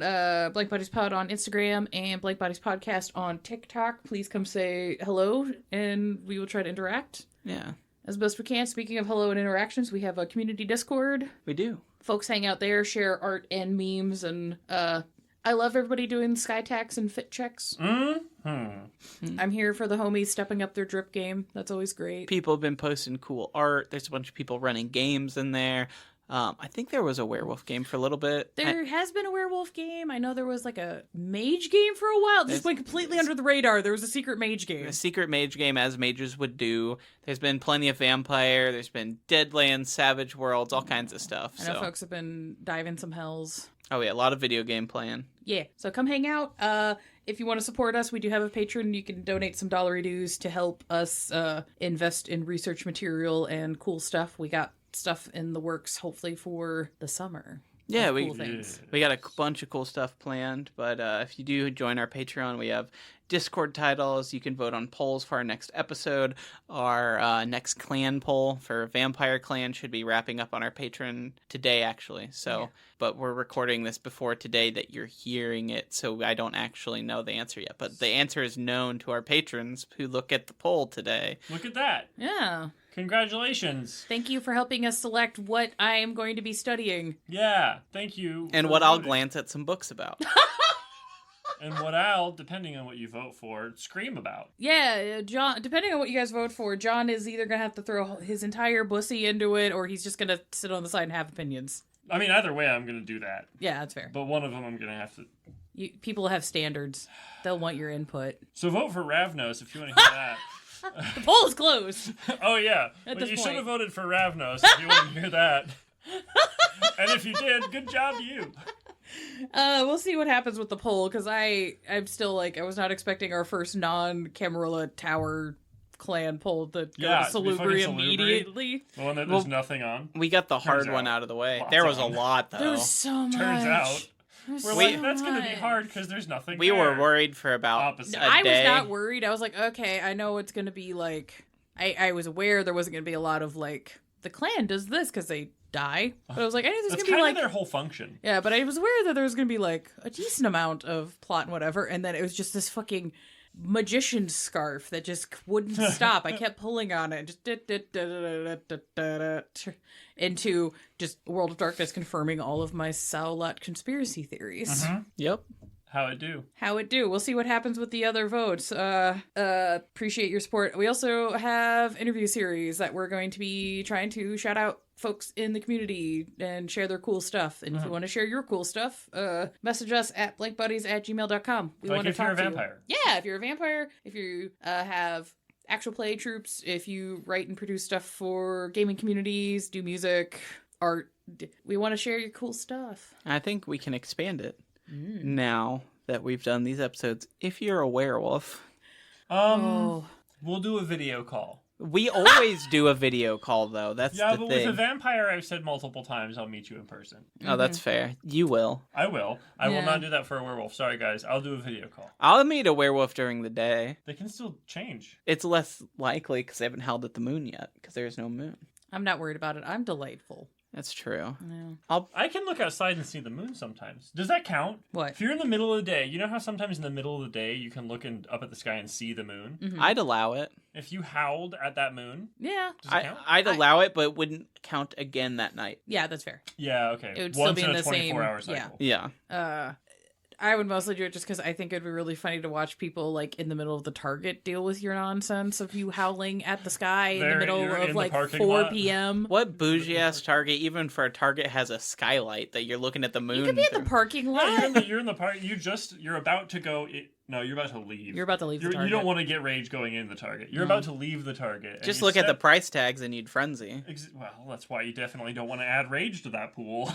Blank Bodies Pod on Instagram and Blank Bodies Podcast on TikTok. Please come say hello, and we will try to interact Yeah, as best we can. Speaking of hello and interactions, we have a community Discord. we do. Folks hang out there, share art and memes, and I love everybody doing sky tax and fit checks. I'm here for the homies stepping up their drip game. That's always great. People have been posting cool art. There's a bunch of people running games in there. I think there was a werewolf game for a little bit. There has been a werewolf game. I know there was like a mage game for a while. It just went completely under the radar. There was a secret mage game. A secret mage game, as mages would do. There's been plenty of vampire. There's been Deadlands, Savage Worlds, all kinds of stuff. I know folks have been diving some hells. Oh yeah, a lot of video game playing. Yeah, so come hang out. If you want to support us, we do have a Patreon. You can donate some dollary dues to help us invest in research material and cool stuff. We got stuff in the works, hopefully, for the summer. Yeah, Cool things. we got a bunch of cool stuff planned, but if you do join our Patreon, we have Discord titles. You can vote on polls for our next episode. Our next clan poll for Vampire Clan should be wrapping up on our Patreon today, actually. So, but we're recording this before today that you're hearing it, so I don't actually know the answer yet. But the answer is known to our patrons who look at the poll today. Look at that. Yeah. Congratulations. Thank you for helping us select what I am going to be studying. Yeah, thank you. And what I'll glance at some books about. And what I'll, depending on what you vote for, scream about. Yeah, John, depending on what you guys vote for, John is either going to have to throw his entire bussy into it, or he's just going to sit on the side and have opinions. I mean, either way, I'm going to do that. Yeah, that's fair. But one of them I'm going to have to... People have standards. They'll want your input. So vote for Ravnos if you want to hear that. The poll is closed. Oh, yeah. At But this you point. should have voted for Ravnos if you want to hear that. And if you did, good job you. We'll see what happens with the poll, because I'm still like, I was not expecting our first non-Camarilla Tower clan poll to go to To be fucking Salubri Salubri. immediately. The one that there's nothing on. We got the hard Turns one out. out of the way. Lots There was a on. lot, though. There was so much. Turns out. There's We're so like, that's going to be much. hard because there's nothing We there. were worried for about Opposite. a I day. was not worried. I was like, okay, I know it's going to be like... I was aware there wasn't going to be a lot of like, the clan does this because they die. But I was like, I knew there's That's going to be kind like... of their whole function. Yeah, but I was aware that there was going to be like a decent amount of plot and whatever, and then it was just this fucking magician scarf that just wouldn't stop. I kept pulling on it, just into just World of Darkness confirming all of my Saulat conspiracy theories. Yep. How it do. How it do. We'll see what happens with the other votes. Appreciate your support. We also have interview series that we're going to be trying to shout out folks in the community and share their cool stuff. And if you want to share your cool stuff, message us at blankbuddies@gmail.com. We Like want to if you're talk a to you. vampire. Yeah, if you're a vampire, if you have actual play troops, if you write and produce stuff for gaming communities, do music, art, we want to share your cool stuff. I think we can expand it now that we've done these episodes. If you're a werewolf, Oh. We'll do a video call. we always do a video call, though. That's Yeah, the but thing. with a vampire, I've said multiple times I'll meet you in person. Oh, that's fair. You will. I will. I will Yeah. not do that for a werewolf. Sorry, guys. I'll do a video call. I'll meet a werewolf during the day. They can still change. It's less likely because they haven't held at the moon yet, because there's no moon. I'm not worried about it. I'm delightful. That's true. Yeah. I can look outside and see the moon sometimes. Does that count? What? If you're in the middle of the day, you know how sometimes in the middle of the day you can look up at the sky and see the moon? I'd allow it. If you howled at that moon, Yeah. does it count? I'd allow it, but it wouldn't count again that night. Yeah, that's fair. Yeah, okay. It would still Once be in in a the same- 24-hour cycle. Yeah. I would mostly do it just because I think it'd be really funny to watch people like in the middle of the Target deal with your nonsense of you howling at the sky in the There, middle you're in of the like parking 4 lot. p.m. What bougie ass Target, even for a Target, has a skylight that you're looking at the moon You could be in the through? parking lot. Yeah, you're in the park. You're about to go. No, you're about to leave. You're about to leave the You Target. don't want to get rage going in the Target. You're about to leave the Target. and Just you look at the step- price tags and you'd frenzy. Well, that's why you definitely don't want to add rage to that pool.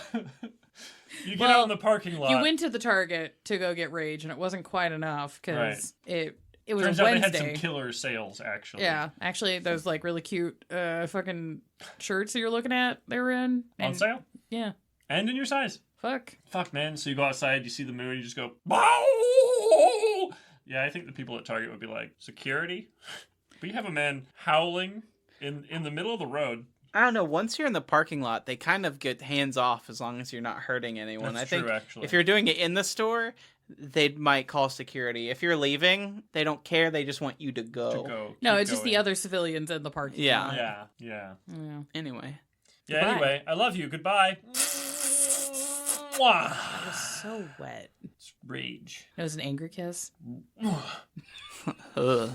You get Well, out in the parking lot. You went to the Target to go get rage, and it wasn't quite enough because it was Turns a out they Wednesday. had some killer sales, actually. Yeah, actually, those like really cute fucking shirts that you're looking at, they were in. On And- sale. Yeah. And in your size. Fuck. Fuck, man. So you go outside, you see the moon, you just go, "Bow!" Yeah, I think the people at Target would be like, security? We have a man howling in the middle of the road. I don't know. Once you're in the parking lot, they kind of get hands off as long as you're not hurting anyone. That's I think true, actually. if you're doing it in the store, they might call security. If you're leaving, they don't care. They just want you to go. To go. No, Keep it's just the going. other civilians in the parking Yeah. lot. Yeah, yeah. Yeah. Anyway. Yeah, Goodbye. anyway, I love you. Goodbye. Mwah. It was so wet. It's rage. It was an angry kiss. Ugh.